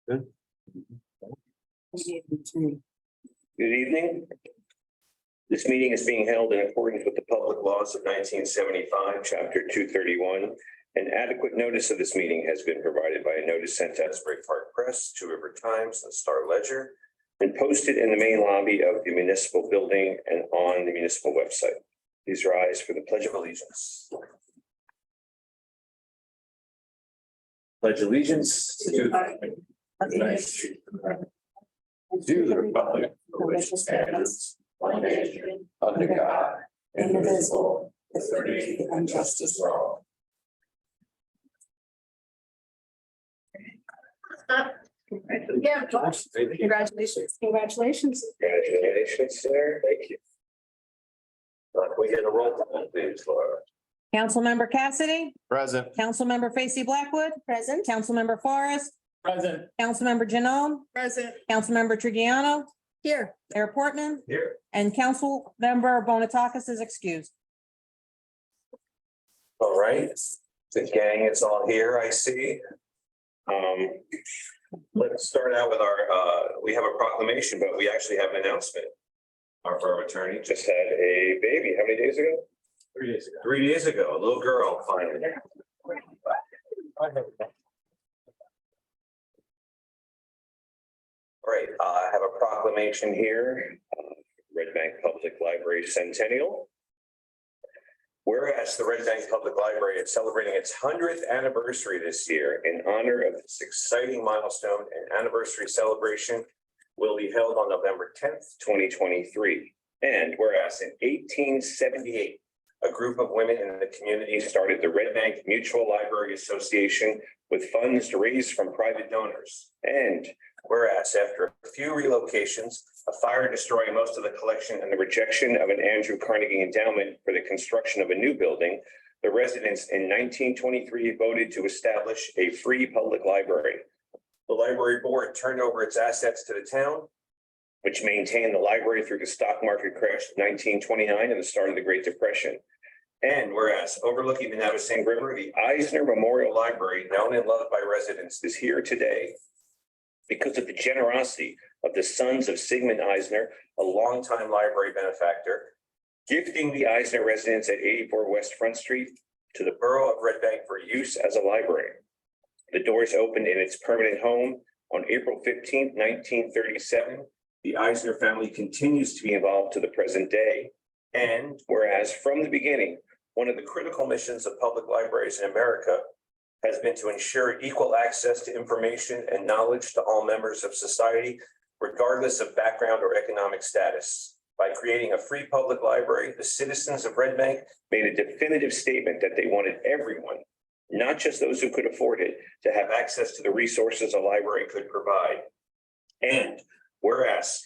Good. Good evening. This meeting is being held in accordance with the public laws of 1975, Chapter 231. An adequate notice of this meeting has been provided by a notice sent to Asbury Park Press, Two River Times, and Star Ledger, and posted in the main lobby of the municipal building and on the municipal website. Please rise for the Pledge of Allegiance. Pledge allegiance to the United States of America, to the republic for which it stands, one nation, under God, indivisible, with liberty and justice for all. Yeah, congratulations, congratulations. Congratulations, sir. Thank you. Can we get a roll call, please, Laura? Councilmember Cassidy, Present. Councilmember Facey Blackwood, Present. Councilmember Forrest, Present. Councilmember Janone, Present. Councilmember Trigiano, Here. Mayor Portman, Here. and Councilmember Bonatakis is excused. All right, the gang is all here, I see. Let's start out with our, we have a proclamation, but we actually have an announcement. Our borough attorney just had a baby. How many days ago? 3 days ago. 3 days ago, a little girl finally. All right, I have a proclamation here, Red Bank Public Library Centennial. Whereas the Red Bank Public Library is celebrating its 100th anniversary this year in honor of this exciting milestone, and anniversary celebration will be held on November 10th, 2023. And whereas in 1878, a group of women in the community started the Red Bank Mutual Library Association with funds raised from private donors. And whereas after a few relocations, a fire destroying most of the collection and the rejection of an Andrew Carnegie endowment for the construction of a new building, the residents in 1923 voted to establish a free public library. The library board turned over its assets to the town, which maintained the library through the stock market crash of 1929 and the start of the Great Depression. And whereas overlooking the Navasink River, the Eisner Memorial Library, known and loved by residents, is here today because of the generosity of the sons of Sigmund Eisner, a longtime library benefactor, gifting the Eisner residence at 84 West Front Street to the borough of Red Bank for use as a library. The doors opened in its permanent home on April 15th, 1937. The Eisner family continues to be involved to the present day. And whereas from the beginning, one of the critical missions of public libraries in America has been to ensure equal access to information and knowledge to all members of society, regardless of background or economic status. By creating a free public library, the citizens of Red Bank made a definitive statement that they wanted everyone, not just those who could afford it, to have access to the resources a library could provide. And whereas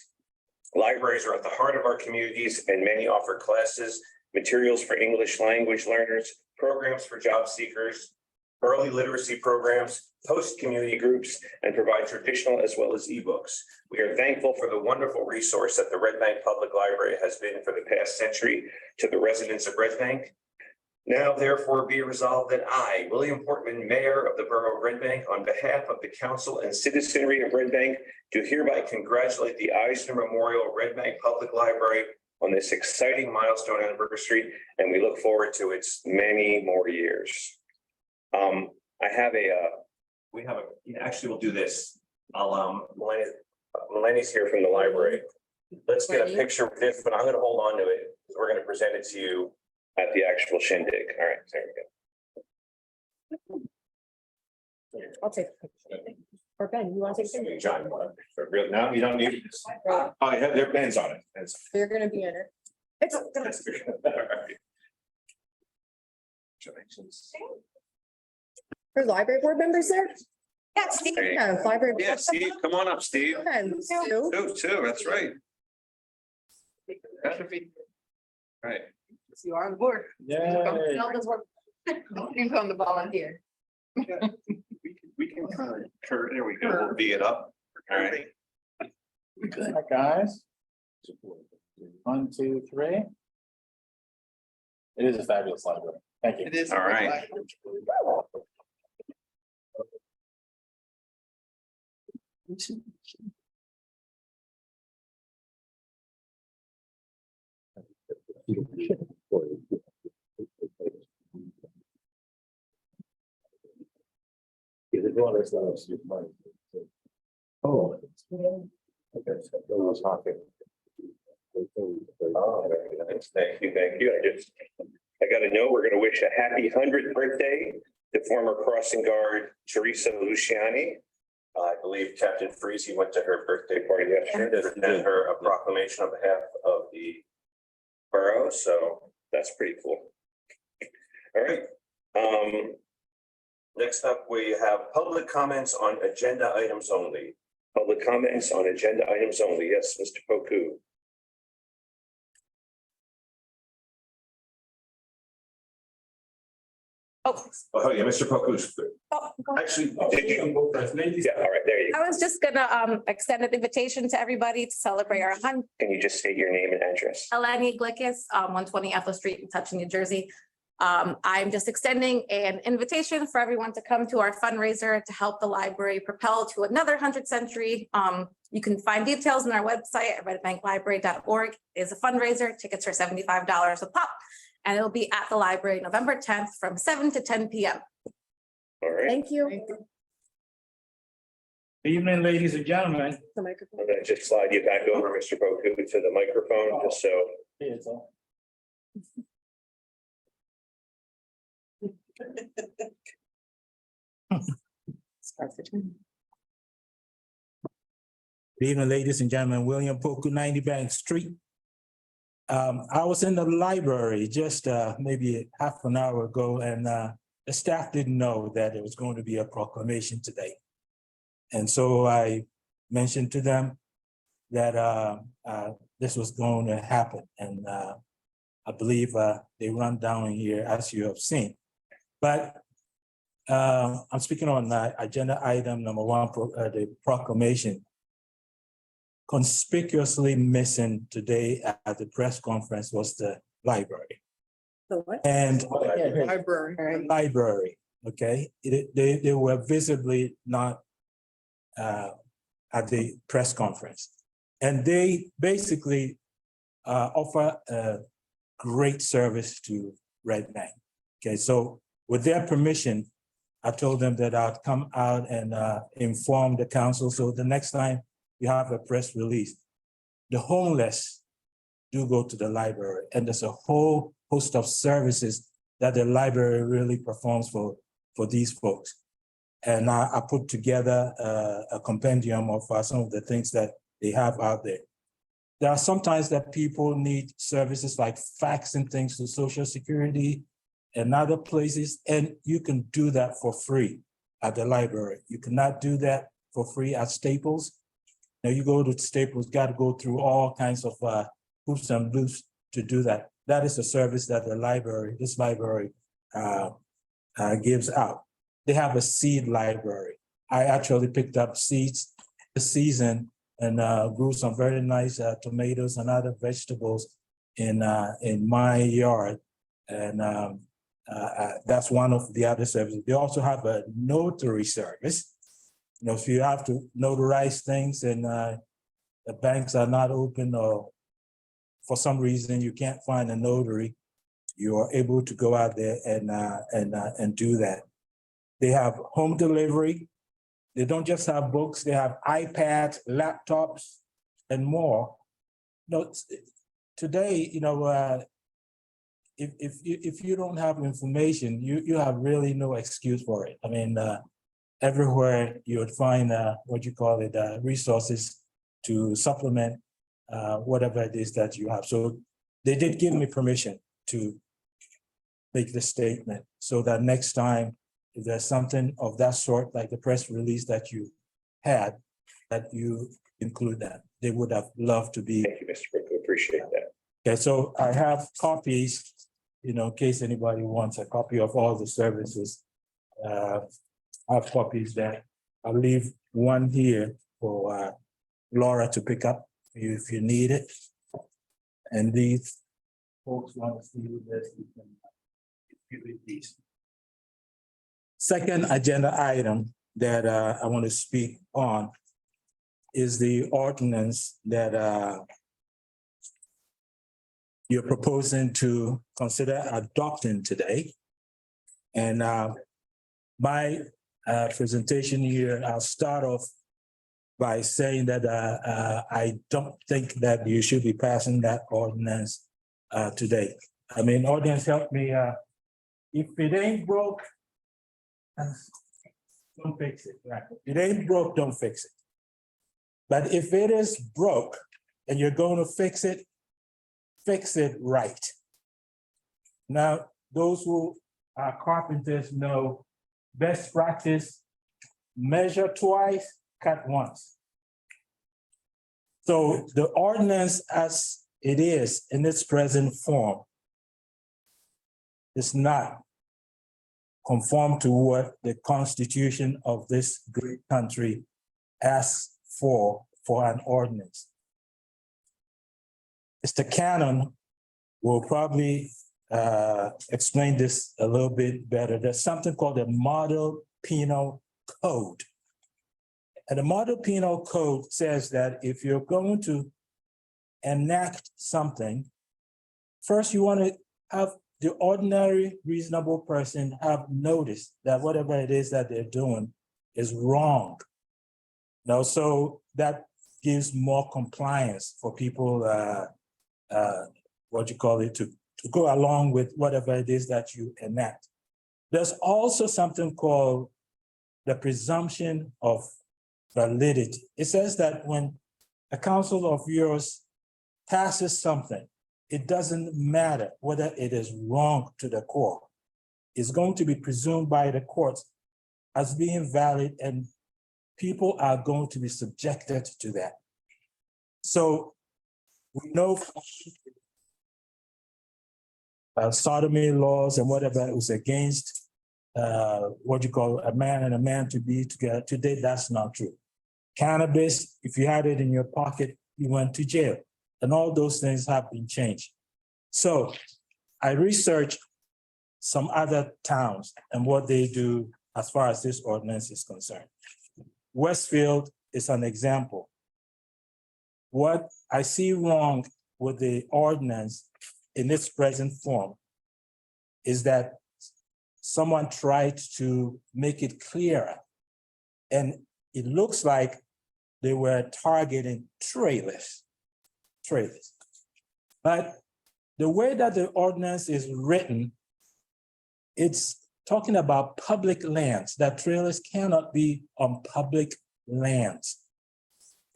libraries are at the heart of our communities and many offer classes, materials for English language learners, programs for job seekers, early literacy programs, host community groups, and provide traditional as well as ebooks. We are thankful for the wonderful resource that the Red Bank Public Library has been for the past century to the residents of Red Bank. Now therefore be resolved that I, William Portman, Mayor of the Borough of Red Bank, on behalf of the council and citizenry of Red Bank, do hereby congratulate the Eisner Memorial Red Bank Public Library on this exciting milestone anniversary, and we look forward to its many more years. Actually, we'll do this. Melania's here from the library. Let's get a picture with this, but I'm going to hold on to it. We're going to present it to you at the actual shindig. All right, there we go. I'll take a picture. Or Ben, you want to take a picture? John, now you don't need this. Oh, I have their pens on it. You're gonna be in it. It's. For library board members there? Yeah, Steve. Yeah, library. Yeah, Steve, come on up, Steve. Okay, Sue. Two, that's right. Right. You are on the board. Yeah. You come to volunteer. We can there we go, we'll be it up. All right. Good. Guys. 1, 2, 3. It is a fabulous library. Thank you. It is. All right. Oh. Okay, so I was talking. Oh, very nice. Thank you, thank you. I got to know, we're going to wish a happy 100th birthday to former crossing guard Teresa Luciani. I believe Captain Freeze went to her birthday party yesterday to send her a proclamation on behalf of the borough, so that's pretty cool. All right. Next up, we have public comments on agenda items only. Public comments on agenda items only. Yes, Mr. Poku. Oh, yeah, Mr. Poku's. Actually, did you go first? Yeah, all right, there you go. I was just gonna extend an invitation to everybody to celebrate our Can you just state your name and address? Eleni Glickis, 120 Ethel Street in Touch, New Jersey. I'm just extending an invitation for everyone to come to our fundraiser to help the library propel to another 100th century. You can find details on our website at redbanklibrary.org. It's a fundraiser. Tickets are $75 a pop, and it'll be at the library November 10th from 7 to 10 p.m. All right. Thank you. Good evening, ladies and gentlemen. The microphone. I'm gonna just slide you back over, Mr. Poku, to the microphone, just so. Good evening, ladies and gentlemen. William Poku, 90 Bank Street. I was in the library just maybe half an hour ago, and the staff didn't know that there was going to be a proclamation today. And so I mentioned to them that this was going to happen. And I believe they run down here as you have seen. But I'm speaking on agenda item number 1, the proclamation. Conspicuously missing today at the press conference was the library. The what? And Library. okay, they were visibly not at the press conference. And they basically offer a great service to Red Bank. Okay, so with their permission, I told them that I'd come out and inform the council. So the next time you have a press release, the homeless do go to the library, and there's a whole host of services that the library really performs for these folks. And I put together a compendium of some of the things that they have out there. There are sometimes that people need services like faxing things to Social Security and other places, and you can do that for free at the library. You cannot do that for free at Staples. Now you go to Staples, got to go through all kinds of hoops and loops to do that. That is a service that the library, this library gives out. They have a seed library. I actually picked up seeds this season and grew some very nice tomatoes and other vegetables in my yard. And that's one of the other services. They also have a notary service. You know, if you have to notarize things and the banks are not open, or for some reason you can't find a notary, you are able to go out there and do that. They have home delivery. They don't just have books, they have iPads, laptops, and more. You know, today, you know, if you don't have information, you have really no excuse for it. I mean, everywhere you would find what you call it, resources to supplement whatever it is that you have. So they did give me permission to make the statement so that next time, if there's something of that sort, like the press release that you had, that you include that. They would have loved to be. Thank you, Mr. Brook. Appreciate that. Okay, so I have copies, you know, in case anybody wants a copy of all the services. I have copies there. I'll leave one here for Laura to pick up if you need it. And these folks want to see this, you can distribute these. Second agenda item that I want to speak on is the ordinance that you're proposing to consider adopting today. And my presentation here, I'll start off by saying that I don't think that you should be passing that ordinance today. I mean, ordinance help me, if it ain't broke, don't fix it, right? If it ain't broke, don't fix it. But if it is broke and you're going to fix it right. Now, those who are carpenters know best practice, measure twice, cut once. So the ordinance as it is in its present form is not conform to what the Constitution of this great country asks for an ordinance. Mr. Cannon will probably explain this a little bit better. There's something called the Model Penal Code. And the Model Penal Code says that if you're going to enact something, first you want to have the ordinary reasonable person have noticed that whatever it is that they're doing is wrong. Now, so that gives more compliance for people, to go along with whatever it is that you enact. There's also something called the presumption of validity. It says that when a council of yours passes something, it doesn't matter whether it is wrong to the core. It's going to be presumed by the courts as being valid, and people are going to be subjected to that. So we know sodomy laws and whatever it was against a man and a man to be together. Today, that's not true. Cannabis, if you had it in your pocket, you went to jail. And all those things have been changed. So I researched some other towns and what they do as far as this ordinance is concerned. Westfield is an example. What I see wrong with the ordinance in its present form is that someone tried to make it clearer. And it looks like they were targeting trailers. But the way that the ordinance is written, it's talking about public lands, that trailers cannot be on public lands.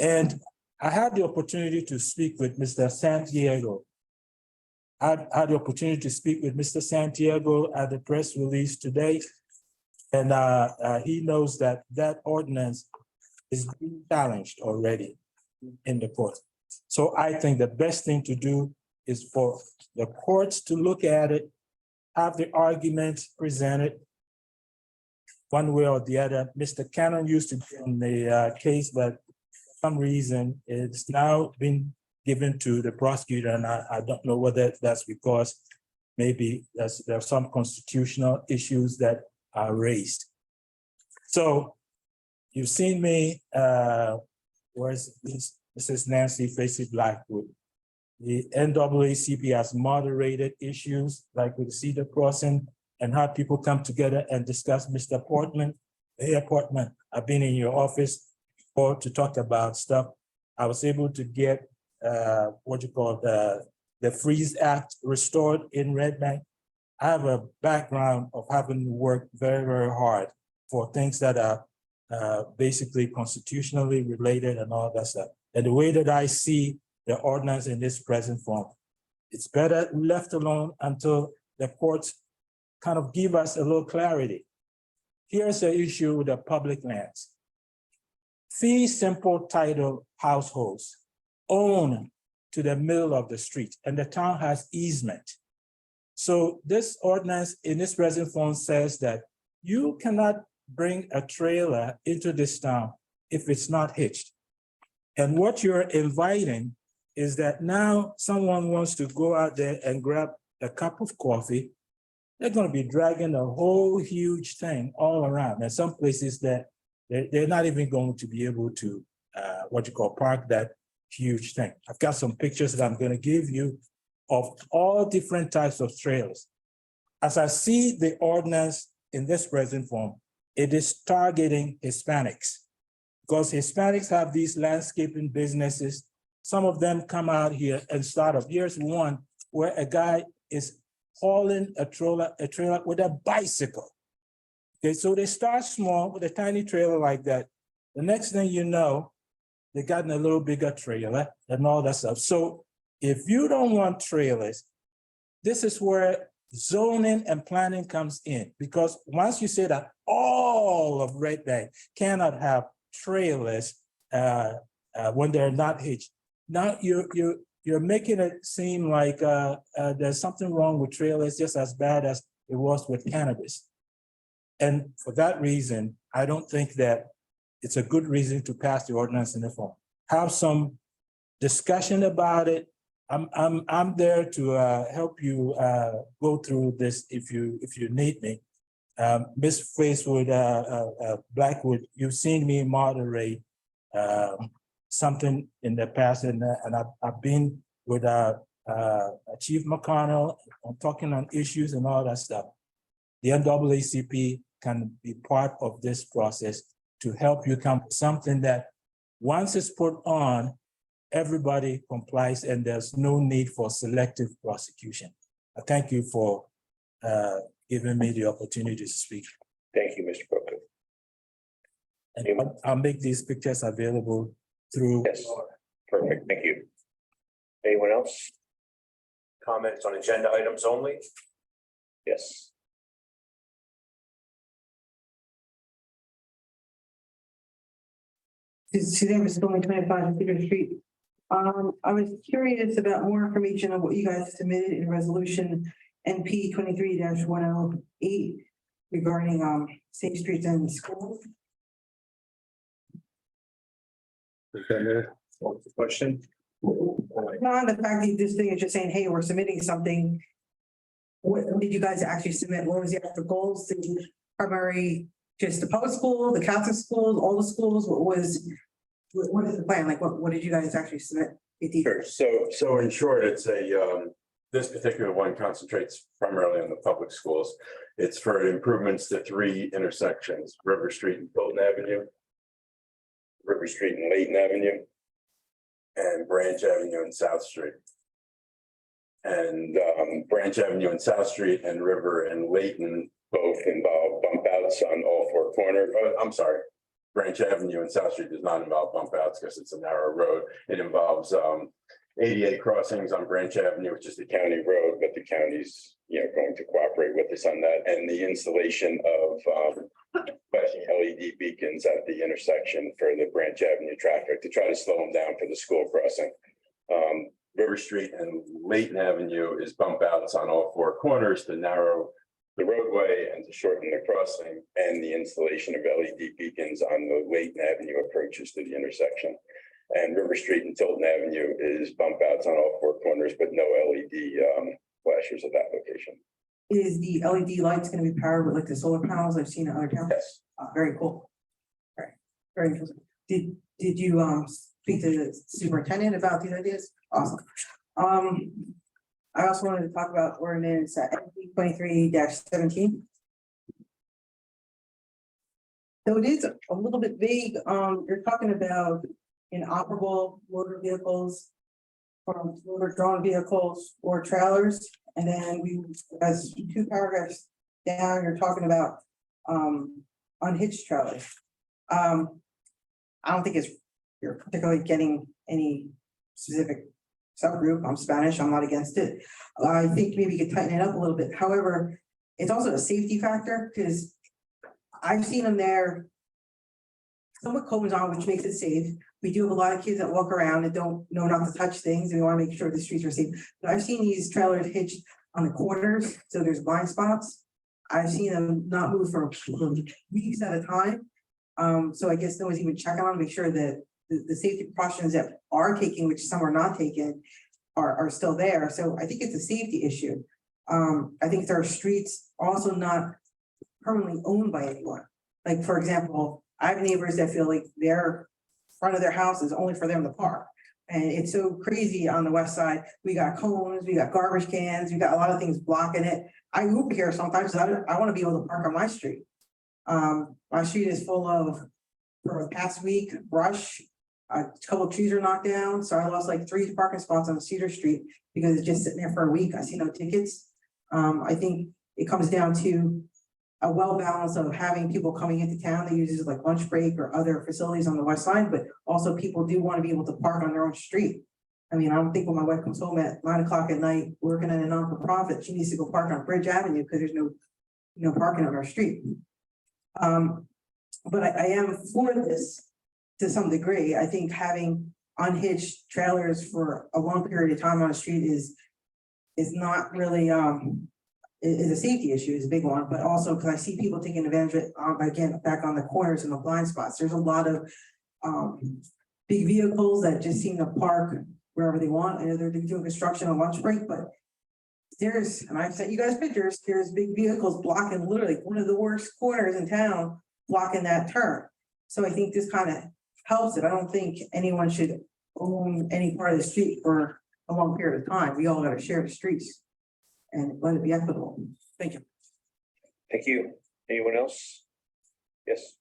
And I had the opportunity to speak with Mr. Santiago. I had the opportunity to speak with Mr. Santiago at the press release today. And he knows that that ordinance is being challenged already in the court. So I think the best thing to do is for the courts to look at it, have the arguments presented one way or the other. Mr. Cannon used to be on the case, but for some reason it's now been given to the prosecutor, and I don't know whether that's because maybe there are some constitutional issues that are raised. So you've seen me, where's this? Mrs. Nancy Facey Blackwood. The NAACP has moderated issues like with Cedar Crossing and had people come together and discuss. Mr. Portman, Mayor Portman, I've been in your office or to talk about stuff. I was able to get the Freeze Act restored in Red Bank. I have a background of having worked very, very hard for things that are basically constitutionally related and all that stuff. And the way that I see the ordinance in this present form, it's better left alone until the courts kind of give us a little clarity. Here's the issue with the public lands. Fee simple title households own to the middle of the street, and the town has easement. So this ordinance in this present form says that you cannot bring a trailer into this town if it's not hitched. And what you're inviting is that now someone wants to go out there and grab a cup of coffee. They're going to be dragging a whole huge thing all around. And some places that they're not even going to be able to park that huge thing. I've got some pictures that I'm gonna give you of all different types of trailers. As I see the ordinance in this present form, it is targeting Hispanics. Because Hispanics have these landscaping businesses. Some of them come out here and start up. Here's one where a guy is hauling a trailer with a bicycle. Okay, so they start small with a tiny trailer like that. The next thing you know, they got in a little bigger trailer and all that stuff. So if you don't want trailers, this is where zoning and planning comes in. Because once you say that all of Red Bank cannot have trailers when they're not hitched, now you're making it seem like there's something wrong with trailers just as bad as it was with cannabis. And for that reason, I don't think that it's a good reason to pass the ordinance in the form. Have some discussion about it. I'm there to help you go through this if you need me. Ms. Facewood, Blackwood, you've seen me moderate something in the past, and I've been with Chief McConnell, I'm talking on issues and all that stuff. The NAACP can be part of this process to help you come to something that once it's put on, everybody complies and there's no need for selective prosecution. I thank you for giving me the opportunity to speak. Thank you, Mr. Booker. And I'll make these pictures available through. Yes, perfect, thank you. Anyone else? Comments on agenda items only? Yes. Suzanne was only 25 Peter Street. I was curious about more information on what you guys submitted in resolution NP 23-108 regarding safe streets and schools. What's the question? Not the fact that this thing is just saying, hey, we're submitting something. What did you guys actually submit? What was the actual goals? The primary, just the public school, the Catholic schools, all the schools? What is the plan? Like, what did you guys actually submit? Sure. So in short, it's this particular one concentrates primarily on the public schools. It's for improvements to 3 intersections, River Street and Fulton Avenue, River Street and Layton Avenue, and Branch Avenue and South Street. And Branch Avenue and South Street and River and Layton both involve bump outs on all 4 corners. I'm sorry. Branch Avenue and South Street does not involve bump outs because it's a narrow road. It involves 88 crossings on Branch Avenue, which is the county road, but the county's going to cooperate with us on that, and the installation of flashing LED beacons at the intersection for the Branch Avenue traffic to try to slow them down for the school crossing. River Street and Layton Avenue is bump outs on all 4 corners to narrow the roadway and to shorten the crossing, and the installation of LED beacons on the Layton Avenue approaches to the intersection. And River Street and Tilton Avenue is bump outs on all 4 corners, but no LED flashers at that location. Is the LED lights going to be powered with like the solar panels I've seen in other towns? Yes. Very cool. All right, very interesting. Did you speak to the superintendent about these ideas? Awesome. I also wanted to talk about ordinance NP 23-17. So it is a little bit vague. You're talking about inoperable motor vehicles, from motor drawn vehicles or trailers, and then as 2 paragraphs down, you're talking about unhitched trailers. I don't think you're particularly getting any specific subgroup. I'm Spanish, I'm not against it. I think maybe you could tighten it up a little bit. However, it's also a safety factor because I've seen them there. Somewhat cones on, which makes it safe. We do have a lot of kids that walk around and don't know not to touch things, and we want to make sure the streets are safe. But I've seen these trailers hitched on the corners, so there's blind spots. I've seen them not move for weeks at a time. So I guess no one's even checking on to make sure that the safety precautions that are taken, which some are not taken, are still there. So I think it's a safety issue. I think there are streets also not permanently owned by anyone. Like, for example, I have neighbors that feel like their front of their house is only for them to park. And it's so crazy on the west side. We got cones, we got garbage cans, we got a lot of things blocking it. I move here sometimes, I want to be able to park on my street. My street is full of, for the past week, brush. A couple of trees are knocked down, so I lost like 3 parking spots on Cedar Street because it's just sitting there for a week. I see no tickets. I think it comes down to a well balance of having people coming into town that uses like lunch break or other facilities on the west side, but also people do want to be able to park on their own street. I mean, I don't think when my wife comes home at 9 o'clock at night, working at a non-for-profit, she needs to go park on Bridge Avenue because there's no parking on our street. But I am for this to some degree. I think having unhitched trailers for a long period of time on the street is not really, is a safety issue, is a big one, but also because I see people taking advantage of it, again, back on the corners and the blind spots. There's a lot of big vehicles that just seem to park wherever they want. I know they're doing construction on lunch break, but and I've sent you guys pictures, there's big vehicles blocking literally one of the worst corners in town, blocking that turn. So I think this kind of helps it. I don't think anyone should own any part of the street for a long period of time. We all got to share the streets and let it be equitable. Thank you. Thank you. Anyone else? Yes.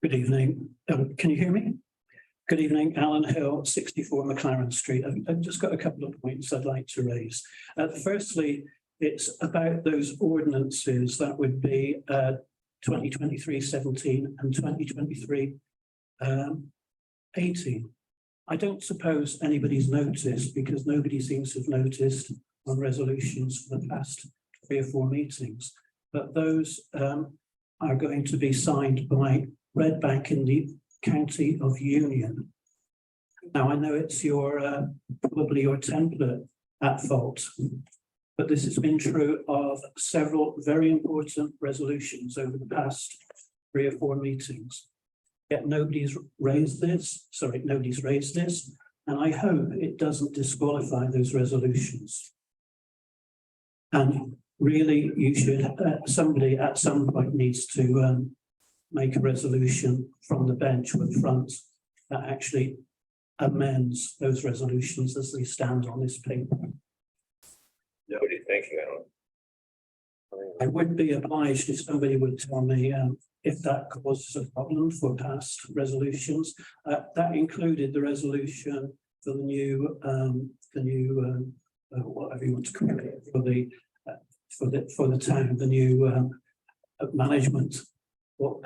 Good evening. Can you hear me? Good evening, Alan Hill, 64 McLaren Street. I've just got a couple of points I'd like to raise. Firstly, it's about those ordinances that would be 2023-17 and 2023-18. I don't suppose anybody's noticed, because nobody seems to have noticed on resolutions for the past 3 or 4 meetings, but those are going to be signed by Red Bank in the County of Union. Now, I know it's your probably your template at fault, but this has been true of several very important resolutions over the past 3 or 4 meetings. Yet nobody's raised this, and I hope it doesn't disqualify those resolutions. And really, you should, somebody at some point needs to make a resolution from the bench with front that actually amends those resolutions as they stand on this paper. What do you think, Alan? I would be obliged if somebody would tell me if that causes a problem for past resolutions. That included the resolution for the new, whatever you want to call it, for the town, the new management for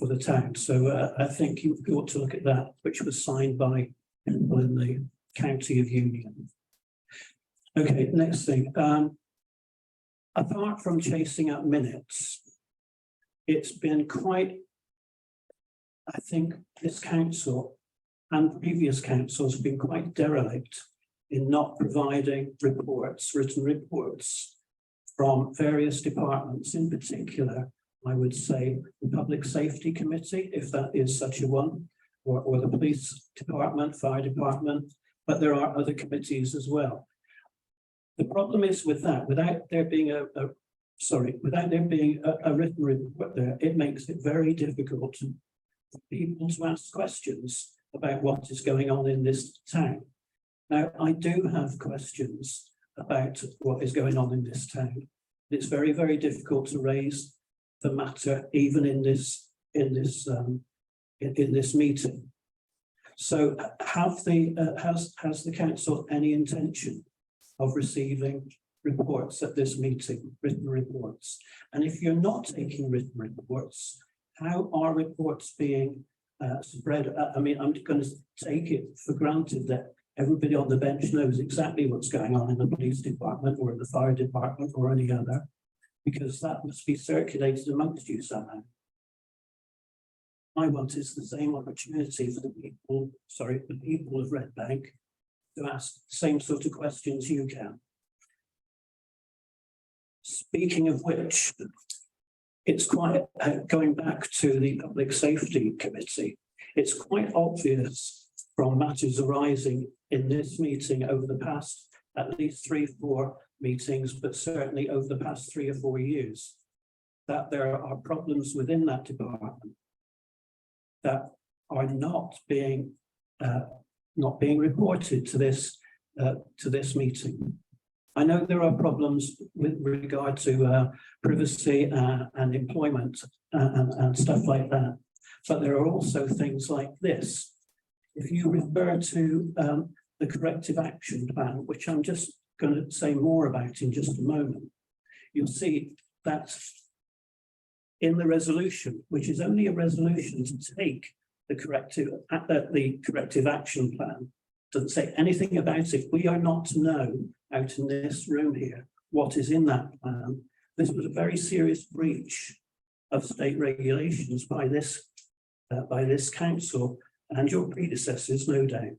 the town. So I think you ought to look at that, which was signed by people in the County of Union. Okay, next thing. Apart from chasing up minutes, it's been quite, I think this council and previous councils have been quite derelict in not providing reports, written reports from various departments, in particular, I would say the Public Safety Committee, if that is such a one, or the police department, fire department, but there are other committees as well. The problem is with that, without there being a written report there, it makes it very difficult for people to ask questions about what is going on in this town. Now, I do have questions about what is going on in this town. It's very, very difficult to raise the matter even in this meeting. So has the council any intention of receiving reports at this meeting, written reports? And if you're not taking written reports, how are reports being spread? I mean, I'm going to take it for granted that everybody on the bench knows exactly what's going on in the police department or the fire department or any other, because that must be circulated amongst you somehow. I want is the same opportunity for the people of Red Bank to ask the same sort of questions you can. Speaking of which, it's quite, going back to the Public Safety Committee, it's quite obvious from matters arising in this meeting over the past at least 3 or 4 meetings, but certainly over the past 3 or 4 years, that there are problems within that department that are not being reported to this meeting. I know there are problems with regard to privacy and employment and stuff like that, but there are also things like this. If you refer to the corrective action plan, which I'm just going to say more about in just a moment, you'll see that in the resolution, which is only a resolution to take the corrective action plan, doesn't say anything about it. We are not to know out in this room here what is in that plan. This was a very serious breach of state regulations by this council and your predecessors, no doubt.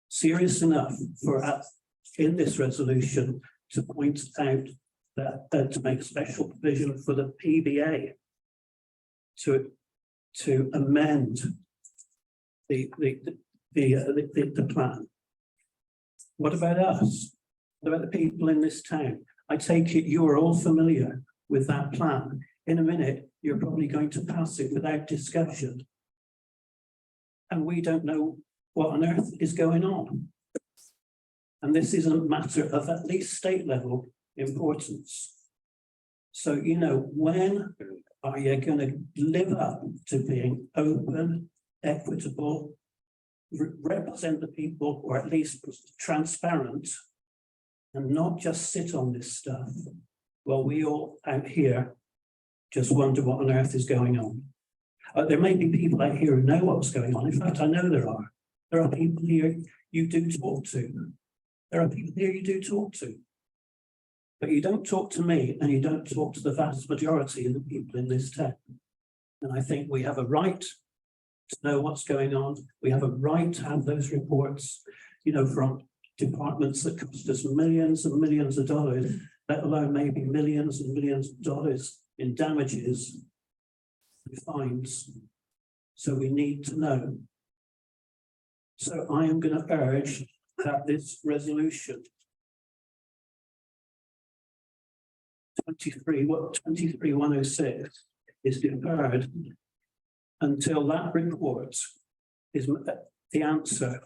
Serious enough for us in this resolution to point out that to make a special provision for the PBA to amend the plan. What about us? What about the people in this town? I take it you are all familiar with that plan. In a minute, you're probably going to pass it without discussion. And we don't know what on earth is going on. And this is a matter of at least state level importance. So, you know, when are you going to live up to being open, equitable, represent the people, or at least transparent, and not just sit on this stuff while we all out here just wonder what on earth is going on? There may be people out here who know what's going on. In fact, I know there are. There are people here you do talk to. There are people here you do talk to. But you don't talk to me, and you don't talk to the vast majority of the people in this town. And I think we have a right to know what's going on. We have a right to have those reports, you know, from departments that cost us millions and millions of dollars, let alone maybe millions and millions of dollars in damages and fines. So we need to know. So I am going to urge that this resolution 23-106 is deferred until that report is, the answer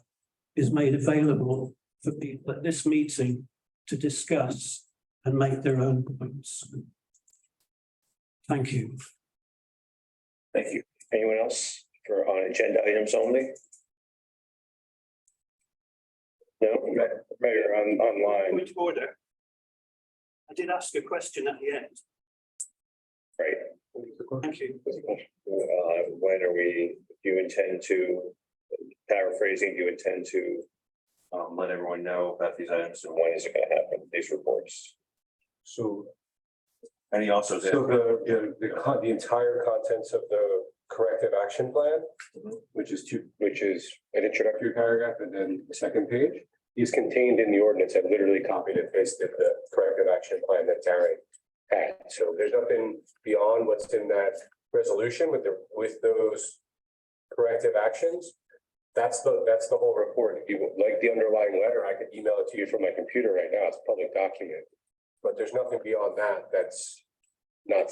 is made available for people at this meeting to discuss and make their own points. Thank you. Thank you. Anyone else for on agenda items only? No, Mayor, online. Point of order. I did ask a question at the end. Right. Thank you. When are we, do you intend to, paraphrasing, do you intend to let everyone know about these items, and when is it going to happen, these reports? So, And he also said, the entire contents of the corrective action plan, which is an introductory paragraph and then the second page, is contained in the ordinance. I literally copied and pasted the corrective action plan that Darren had. So there's nothing beyond what's in that resolution with those corrective actions. That's the whole report. If you would like the underlying letter, I could email it to you from my computer right now. It's a public document. But there's nothing beyond that that's not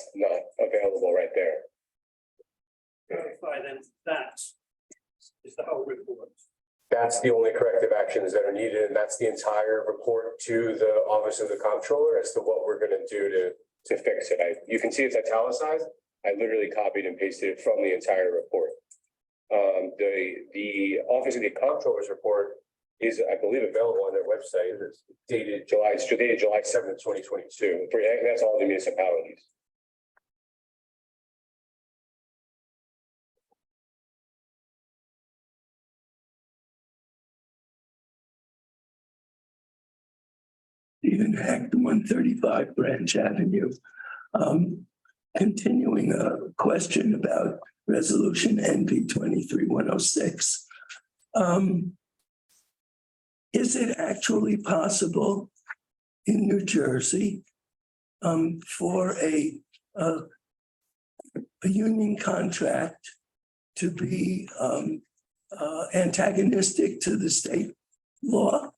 available right there. Clarify then that is the whole report. That's the only corrective actions that are needed, and that's the entire report to the Office of the Comptroller as to what we're gonna do to fix it. You can see it's italicized. I literally copied and pasted it from the entire report. The Office of the Comptroller's report is, I believe, available on their website. It's dated July 7th, 2022. That's all the municipalities. Stephen Hack, 135 Branch Avenue. Continuing a question about resolution NP 23-106. Is it actually possible in New Jersey for a union contract to be antagonistic to the state law?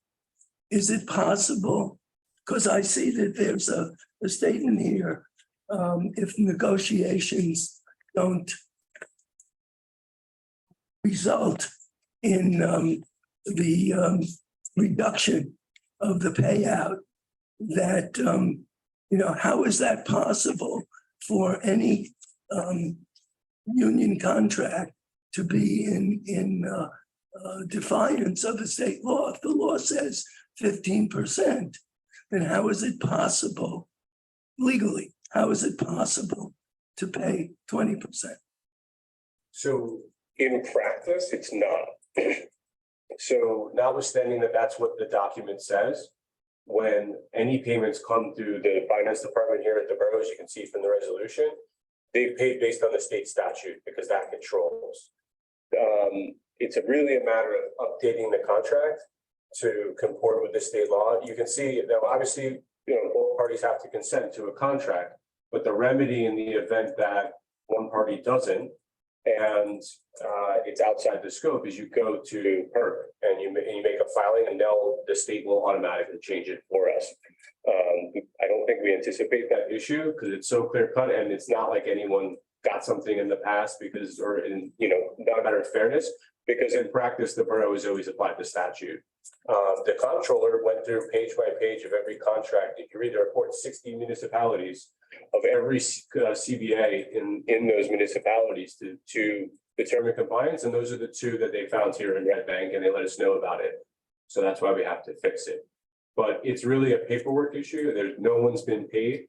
Is it possible? Because I see that there's a statement here if negotiations don't result in the reduction of the payout, that, how is that possible for any union contract to be in defiance of the state law? If the law says 15%, then how is it possible legally? How is it possible to pay 20%? So in practice, it's not. So notwithstanding that that's what the document says, when any payments come through the finance department here at the borough, as you can see from the resolution, they've paid based on the state statute because that controls. It's really a matter of updating the contract to comport with the state law. You can see that obviously, both parties have to consent to a contract, but the remedy in the event that one party doesn't, and it's outside the scope, is you go to PERC and you make a filing, and the state will automatically change it for us. I don't think we anticipate that issue because it's so clear cut, and it's not like anyone got something in the past not a matter of fairness, because in practice, the borough has always applied the statute. The comptroller went through page by page of every contract. If you read the report, 60 municipalities of every CBA in those municipalities to determine compliance. And those are the two that they found here in Red Bank, and they let us know about it. So that's why we have to fix it. But it's really a paperwork issue. No one's been paid.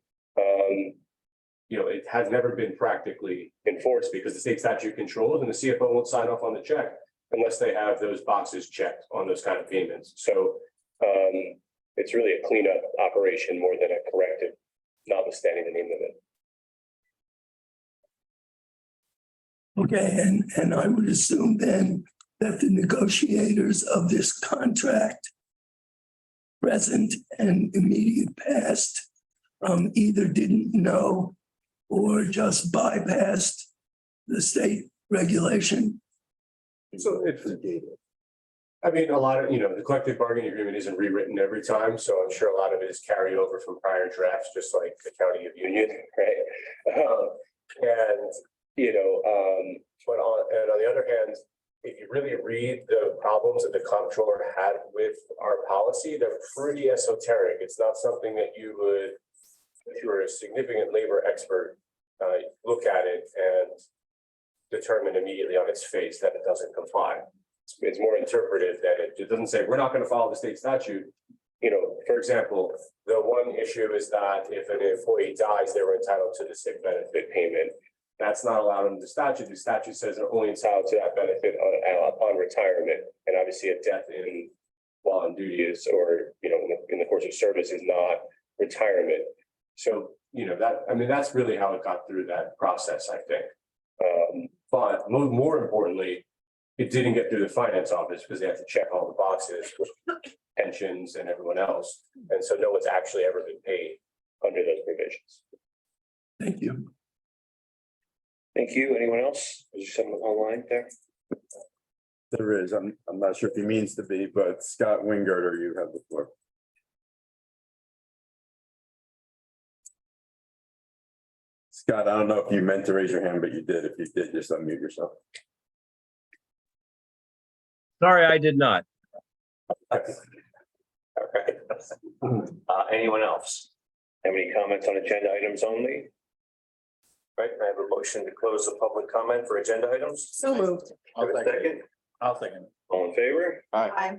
It has never been practically enforced because the state statute controls, and the CFO won't sign off on the check unless they have those boxes checked on those kind of payments. So it's really a cleanup operation more than a corrective, notwithstanding the name of it. Okay, and I would assume then that the negotiators of this contract, present and immediate past, either didn't know or just bypassed the state regulation. So a lot of, the collective bargaining agreement isn't rewritten every time, so I'm sure a lot of it is carried over from prior drafts, just like the County of Union, right? But on the other hand, if you really read the problems that the comptroller had with our policy, they're pretty esoteric. It's not something that you would, if you're a significant labor expert, look at it and determine immediately on its face that it doesn't comply. It's more interpretive that it doesn't say, we're not going to follow the state statute. For example, the one issue is that if an employee dies, they were entitled to the sick benefit payment. That's not allowed under the statute. The statute says they're only entitled to that benefit on retirement. And obviously a death while on duty is, or, in the course of service is not retirement. So, that's really how it got through that process, I think. But more importantly, it didn't get through the finance office because they have to check all the boxes, pensions and everyone else. And so no one's actually ever been paid under those provisions. Thank you. Thank you. Anyone else? Is there someone online there? There is. I'm not sure if he means to be, but Scott Wingarter, you have the floor. Scott, I don't know if you meant to raise your hand, but you did. If you did, just unmute yourself. Sorry, I did not. Okay. Anyone else? Have any comments on agenda items only? Right, I have a motion to close the public comment for agenda items. So moved. Have a second? I'll second. All in favor? Aye.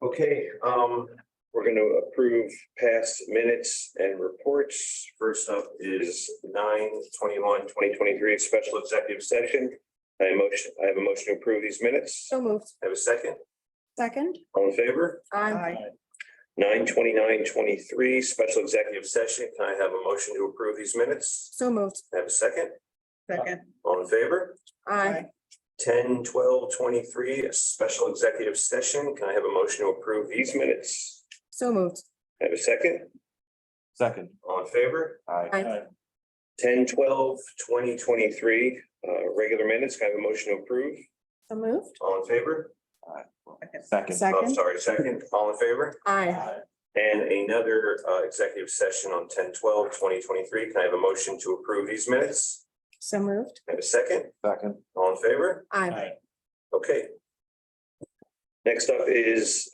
Okay, we're going to approve past minutes and reports. First up is 9/21/2023 special executive session. I have a motion to approve these minutes. So moved. Have a second? Second. All in favor? Aye. 9/29/23 special executive session. Can I have a motion to approve these minutes? So moved. Have a second? Second. All in favor? Aye. 10/12/23 a special executive session. Can I have a motion to approve these minutes? So moved. Have a second? Second. All in favor? Aye. 10/12/2023 regular minutes. Can I have a motion to approve? So moved. All in favor? Second. Oh, sorry, second. All in favor? Aye. and another executive session on 10/12/2023. Can I have a motion to approve these minutes? So moved. Have a second? Second. All in favor? Aye. Okay. Next up is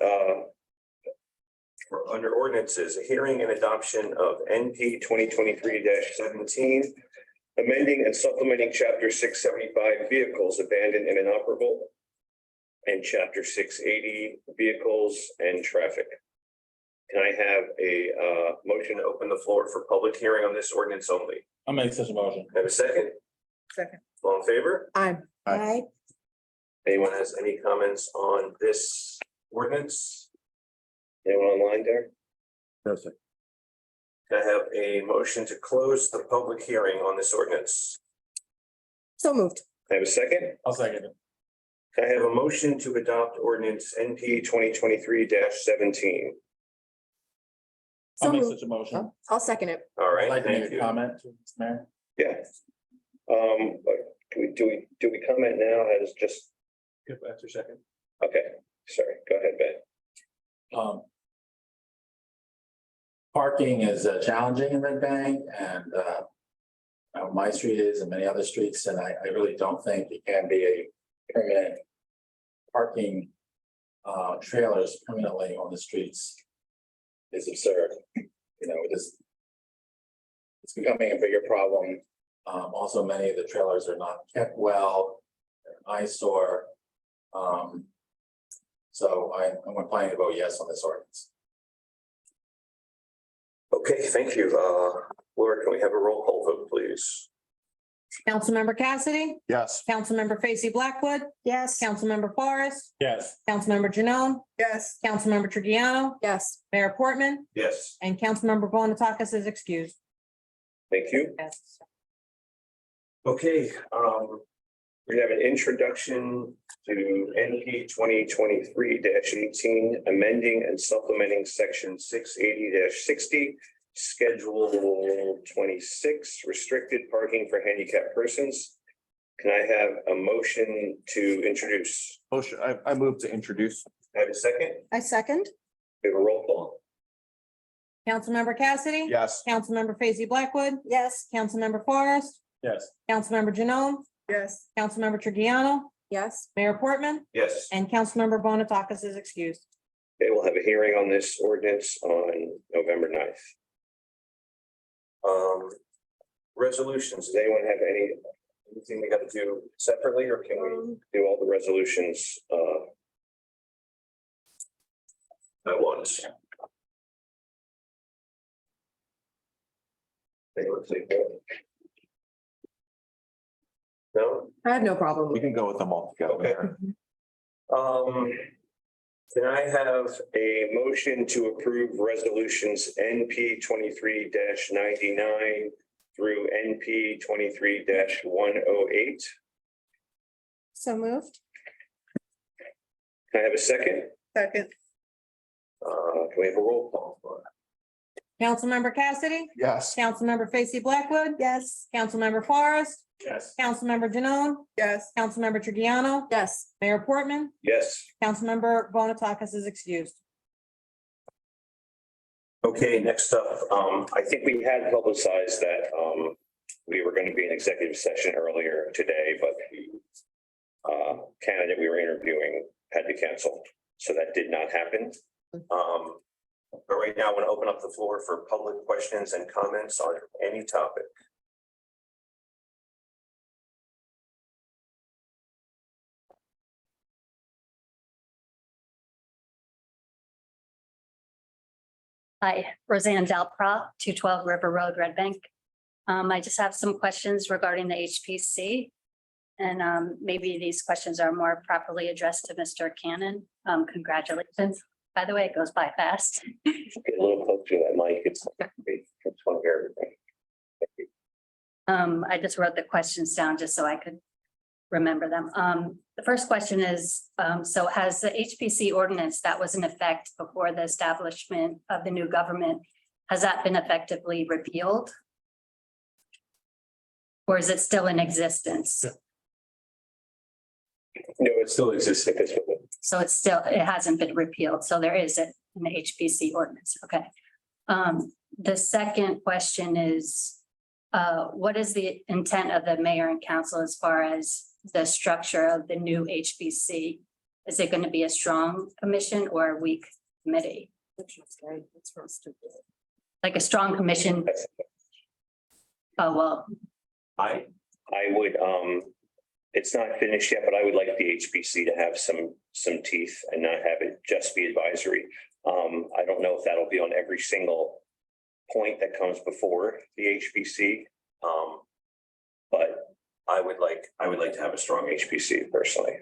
for under ordinances, a hearing and adoption of NP 2023-17, amending and supplementing chapter 675 vehicles abandoned and inoperable, and chapter 680 vehicles and traffic. Can I have a motion to open the floor for public hearing on this ordinance only? I'll make such a motion. Have a second? Second. All in favor? Aye. Aye. Anyone has any comments on this ordinance? Anyone online there? No, sir. Can I have a motion to close the public hearing on this ordinance? So moved. Can I have a second? I'll second it. Can I have a motion to adopt ordinance NP 2023-17? I'll make such a motion. I'll second it. All I'd right, like to thank make a you. comment, Mr. Mayor. Yeah. But do we comment now as just, After second. okay, sorry, go ahead, Ben. Parking is challenging in Red Bank and my street is and many other streets, and I really don't think it can be a permanent parking trailers permanently on the streets is absurd. You know, it's becoming a bigger problem. Also, many of the trailers are not kept well, they're an eyesore. So I'm planning to vote yes on this ordinance. Okay, thank you. Laura, can we have a roll call vote, please? Councilmember Cassidy, Yes. Councilmember Tracy Blackwood. Yes. Councilmember Forrest, Yes. Councilmember Janone, Yes. Councilmember Trigiano. Yes. Mayor Portman Yes, and Councilmember Bonatakis is excused. thank you. Yes. Okay, we have an introduction to NP 2023-18, amending and supplementing section 680-60, schedule 26, restricted parking for handicapped persons. Can I have a motion to introduce? Motion, I move to introduce. Have a second? I second. We have a roll call. Councilmember Cassidy. Yes. Councilmember Tracy Blackwood. Yes. Councilmember Forrest, Yes. Councilmember Janone, Yes. Councilmember Trigiano. Yes. Mayor Portman Yes. and Councilmember Bonatakis is excused. Okay, we'll have a hearing on this ordinance on November 9th. Resolutions, does anyone have anything we got to do separately, or can we do all the resolutions at once? Anyone think that? No? I have no problem. We can go with them all together. Okay. Can I have a motion to approve resolutions NP 23-99 through NP 23-108? So moved. Can I have a second? Second. Can we have a roll call? Councilmember Cassidy, Yes. Councilmember Tracy Blackwood. Yes. Councilmember Forrest, Yes. Councilmember Janone, Yes. Councilmember Trigiano. Yes. Mayor Portman, Yes. Councilmember Bonatakis is excused. Okay, next up, I think we had publicized that we were going to be in executive session earlier today, but the candidate we were interviewing had to cancel, so that did not happen. But right now, I want to open up the floor for public questions and comments on any topic. Hi, Roseanne Dalprop, 212 River Road, Red Bank. I just have some questions regarding the HPC. And maybe these questions are more properly addressed to Mr. Cannon. Congratulations. By the way, it goes by fast. Get a little closer to that mic. It's one here. I just wrote the questions down just so I could remember them. The first question is, so has the HPC ordinance that was in effect before the establishment of the new government, has that been effectively repealed? Or is it still in existence? No, it still exists at this moment. So it hasn't been repealed. So there is in the HPC ordinance, okay. The second question is, what is the intent of the mayor and council as far as the structure of the new HPC? Is it going to be a strong commission or a weak committee? Like a strong commission? Oh, well, I would, it's not finished yet, but I would like the HPC to have some teeth and not have it just be advisory. I don't know if that'll be on every single point that comes before the HPC. But I would like to have a strong HPC personally.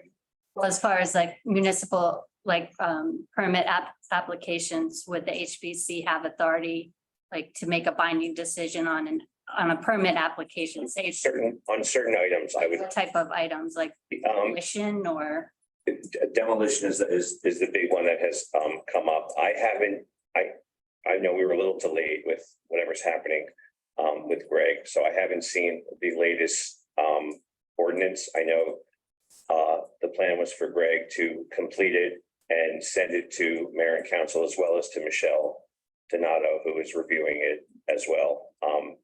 well, as far as like municipal, like permit applications, would the HPC have authority like to make a binding decision on a permit application, say On certain items, I would, what type of items, like demolition or? demolition is the big one that has come up. I know we were a little delayed with whatever's happening with Greg, so I haven't seen the latest ordinance. I know the plan was for Greg to complete it and send it to mayor and council as well as to Michelle Donato, who is reviewing it as well.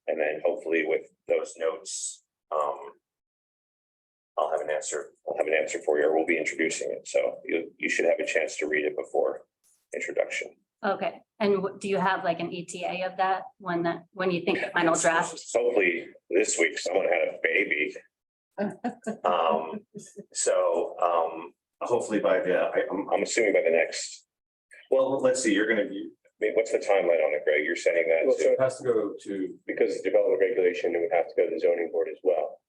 And then hopefully with those notes, I'll have an answer. I'll have an answer for you, or we'll be introducing it. So you should have a chance to read it before introduction. Okay, and do you have like an ETA of that when you think the final draft? Hopefully this week someone had a baby. Hopefully I'm assuming by the next, well, let's see, you're gonna be, I mean, what's the timeline on it, Greg? You're sending that Well, so to, it has to go to, because it's development regulation, it would have to go to the zoning board as well.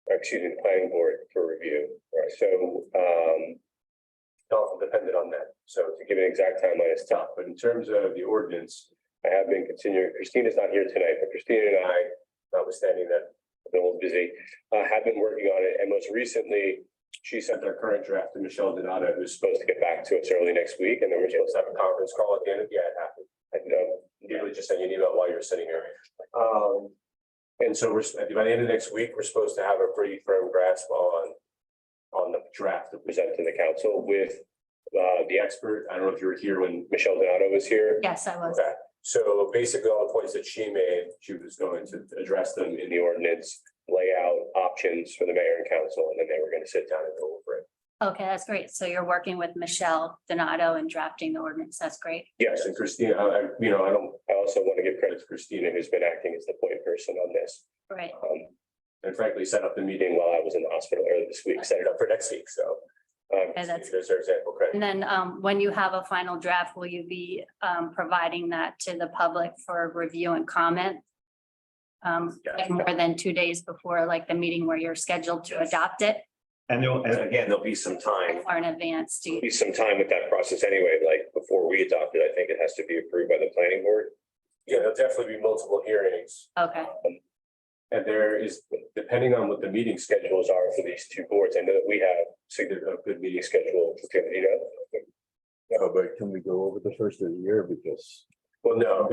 Or excuse me, the planning board for review. Right, so all dependent on that. So to give an exact timeline is tough, but in terms of the ordinance, I have been continuing. Christina's not here tonight, but Christina and I, notwithstanding that I've been a little busy, have been working on it. And most recently, she sent our current draft to Michelle Donato, who's supposed to get back to us early next week. And then we're supposed to have a conference call at the end of, yeah, it happened. I literally just sent you an email while you were sitting here. And so by the end of next week, we're supposed to have a pretty firm grasp on the draft to present to the council with the expert. I don't know if you were here when Michelle Donato was here. Yes, I was. Okay, so basically all the points that she made, she was going to address them in the ordinance, lay out options for the mayor and council, and then they were going to sit down and go over it. Okay, that's great. So you're working with Michelle Donato and drafting the ordinance. That's great. Yes, and Christina, I also want to give credit to Christina, who's been acting as the point person on this. Right. And frankly, set up the meeting while I was in the hospital earlier this week, set it up for next week, so. That's- There's our example credit. And then when you have a final draft, will you be providing that to the public for review and comment? Like more than 2 days before like the meeting where you're scheduled to adopt it and again, there'll be some time. or in advance? Do you? Be some time with that process anyway, like before we adopt it, I think it has to be approved by the planning board. Yeah, there'll definitely be multiple hearings. Okay, And there is, depending on what the meeting schedules are for these two boards, I know that we have a good meeting schedule, No, but can we go over the first of the year because? Well, no,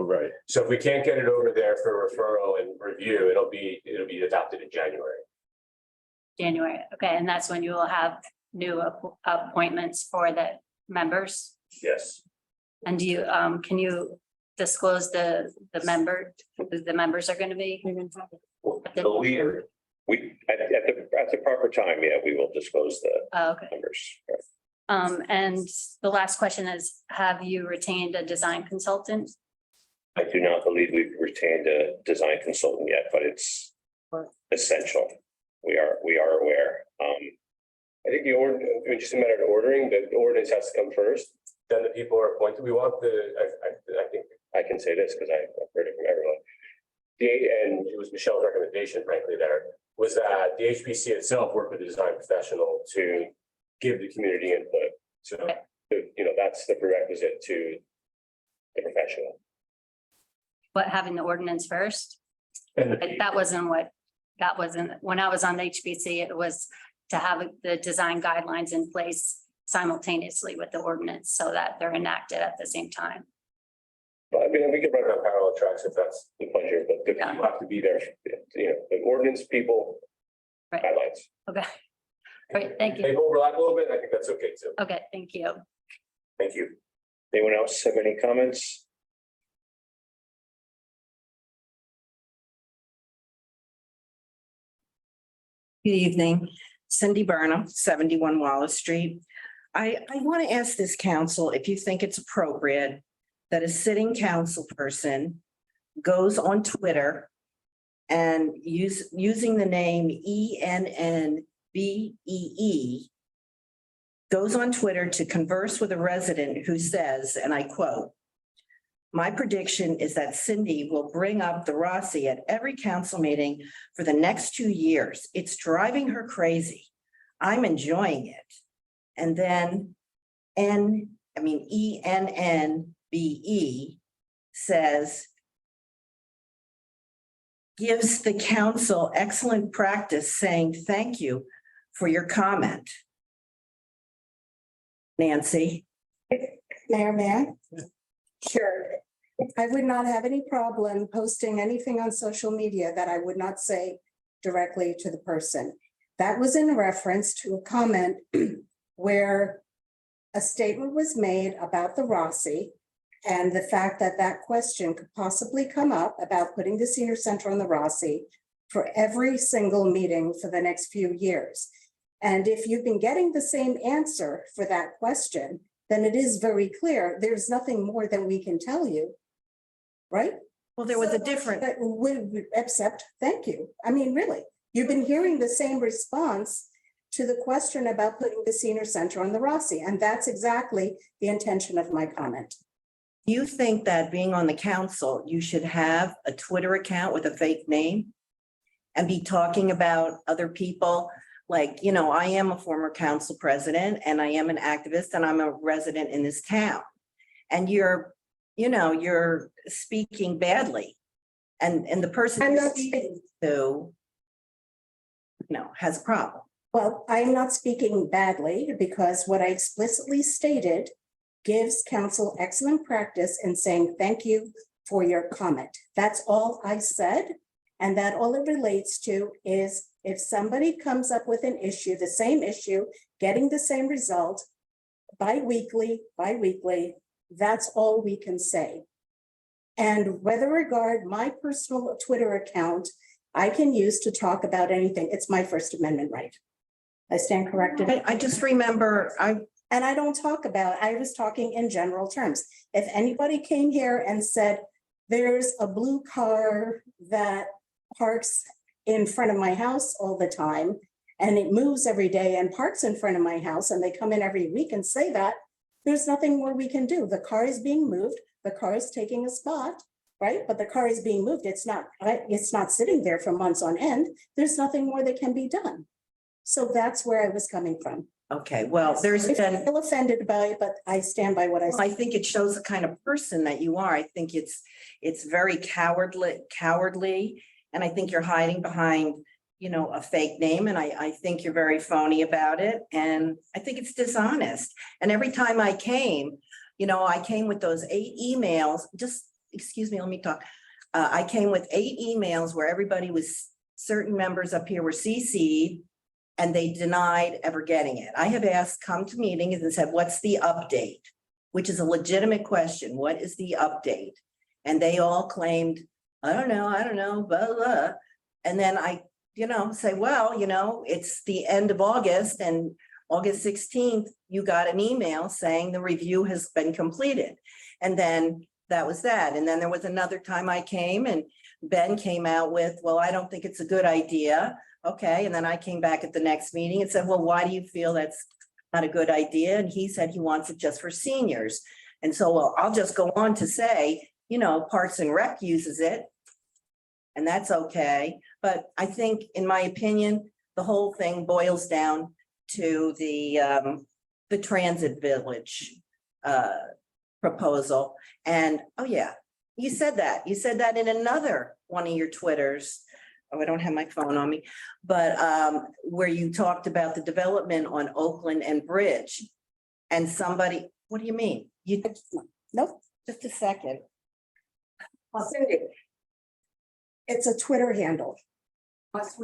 Right. so if we can't get it over there for referral and review, it'll be adopted in January. January. Okay, and that's when you will have new appointments for the members? Yes. And do you, can you disclose the members are going to be? We, at the proper time, yeah, we will disclose the Oh, okay. numbers. And the last question is, have you retained a design consultant? I do not believe we've retained a design consultant yet, but it's essential. We are aware. I think just a matter of ordering, the ordinance has to come first, then the people are appointed. We want I think I can say this because I've heard it from everyone. And it was Michelle's recommendation, frankly, there was that the HPC itself work with a design professional to give the community input. So, that's the prerequisite to the professional. But having the ordinance first? And That wasn't when I was on the HPC, it was to have the design guidelines in place simultaneously with the ordinance so that they're enacted at the same time. But I mean, we can run it on parallel tracks if that's the pleasure, but the people have to be there, the ordinance people. Right. Guidelines. Okay. Great, thank They you. overlap a little bit. I think that's okay too. Okay, thank you. Thank you. Anyone else have any comments? Good evening, Cindy Burnham, 71 Wallace Street. I want to ask this council if you think it's appropriate that a sitting council person goes on Twitter and using the name ENNBEE goes on Twitter to converse with a resident who says, and I quote, "My prediction is that Cindy will bring up the Rossi at every council meeting for the next 2 years. It's driving her crazy. I'm enjoying it." And then ENNBE says, gives the council excellent practice saying thank you for your comment. Nancy? Mayor, may I? Sure. I would not have any problem posting anything on social media that I would not say directly to the person. That was in reference to a comment where a statement was made about the Rossi and the fact that that question could possibly come up about putting the senior center on the Rossi for every single meeting for the next few years. And if you've been getting the same answer for that question, then it is very clear there's nothing more than we can tell you, right? Well, there was a different. Except, thank you. I mean, really, you've been hearing the same response to the question about putting the senior center on the Rossi, and that's exactly the intention of my comment. You think that being on the council, you should have a Twitter account with a fake name and be talking about other people? Like, you know, I am a former council president and I am an activist and I'm a resident in this town. And you're speaking badly. And the person you're speaking to, has a problem. Well, I'm not speaking badly because what I explicitly stated gives council excellent practice in saying thank you for your comment. That's all I said. And that all it relates to is if somebody comes up with an issue, the same issue, getting the same result bi-weekly, that's all we can say. And whether regard my personal Twitter account, I can use to talk about anything. It's my First Amendment right. I stand corrected. I just remember and I don't talk about, I was talking in general terms. If anybody came here and said, there's a blue car that parks in front of my house all the time, and it moves every day and parks in front of my house, and they come in every week and say that, there's nothing more we can do. The car is being moved, the car is taking a spot, right? But the car is being moved. It's not sitting there for months on end. There's nothing more that can be done. So that's where I was coming from. Okay, well, there's been. I feel offended by it, but I stand by what I said. I think it shows the kind of person that you are. I think it's very cowardly. And I think you're hiding behind, a fake name. And I think you're very phony about it. And I think it's dishonest. And every time I came, I came with those 8 emails, excuse me, let me talk. I came with 8 emails where certain members up here were CC'd and they denied ever getting it. I have asked, come to meetings and said, what's the update? Which is a legitimate question. What is the update? And they all claimed, I don't know, blah, blah. And then I, say, well, it's the end of August and August 16th, you got an email saying the review has been completed. And then that was that. And then there was another time I came and Ben came out with, well, I don't think it's a good idea. Okay. And then I came back at the next meeting and said, well, why do you feel that's not a good idea? And he said he wants it just for seniors. And so, well, I'll just go on to say, Parks and Rec uses it. And that's okay. But I think, in my opinion, the whole thing boils down to the transit village proposal. And, oh yeah, you said that in another one of your Twitters. Oh, I don't have my phone on me, but where you talked about the development on Oakland and Bridge. And somebody, what do you mean? Nope. Just a second. Cindy, it's a Twitter handle.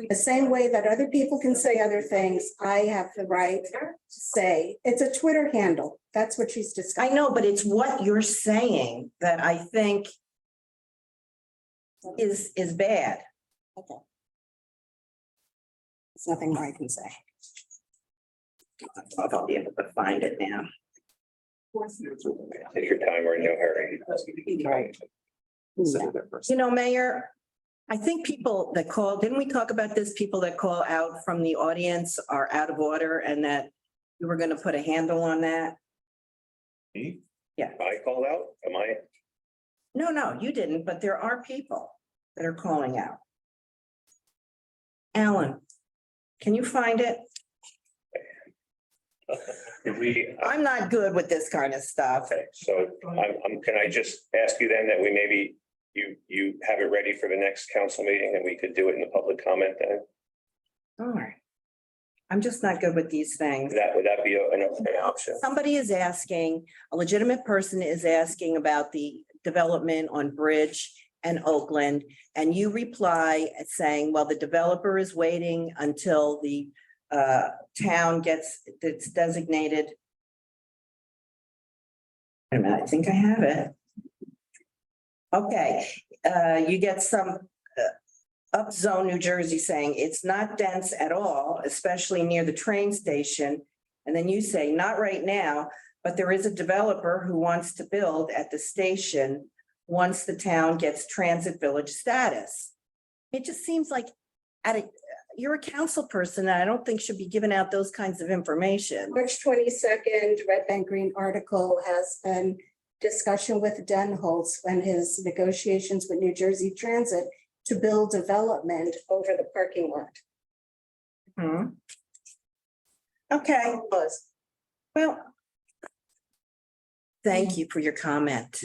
The same way that other people can say other things, I have the right to say, it's a Twitter handle. That's what she's I discussing. know, but it's what you're saying that I think is bad. Okay. There's nothing more I can say. I'll be able to find it now. Take your time, we're in no hurry. You know, Mayor, I think people that call, didn't we talk about this? People that call out from the audience are out of order and that we were gonna put a handle on that? I Yeah. called out, am I? No, you didn't, but there are people that are calling out. Alan, can you find it? Did we, I'm not good with this kind of stuff. okay, so can I just ask you then that we maybe, you have it ready for the next council meeting and we could do it in the public comment then? All right. I'm just not good with these things. Would that be an okay option? Somebody is asking, a legitimate person is asking about the development on Bridge and Oakland. And you reply saying, well, the developer is waiting until the town gets its designated. Wait a minute, I think I have it. Okay, you get some Upzone, New Jersey saying it's not dense at all, especially near the train station. And then you say, not right now, but there is a developer who wants to build at the station once the town gets transit village status. It just seems like you're a council person and I don't think should be giving out those kinds of information. March 22nd, Red Bank Green article has a discussion with Denholtz and his negotiations with New Jersey Transit to build development over the parking lot. Okay. Well, thank you for your comment.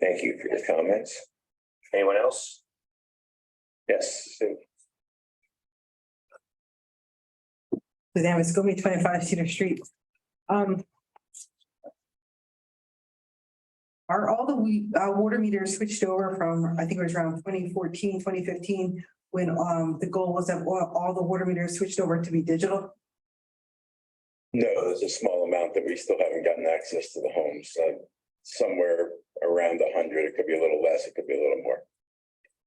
Thank you for your comments. Anyone else? Yes, Sue. Suzanne, it's gonna be 25 Cedar Street. Are all the water meters switched over from, I think it was around 2014, 2015, when the goal was that all the water meters switched over to be digital? No, there's a small amount that we still haven't gotten access to the homes, somewhere around 100. It could be a little less, it could be a little more.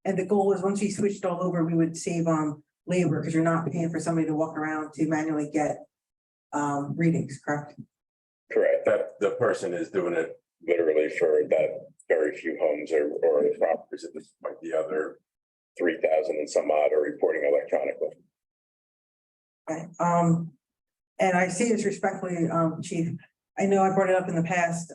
And the goal was once we switched all over, we would save labor because you're not paying for somebody to walk around to manually get readings, correct? Correct. That the person is doing it literally for that very few homes or properties at this point. The other 3,000 and some odd are reporting electronically. Okay, and I say this respectfully, Chief. I know I brought it up in the past,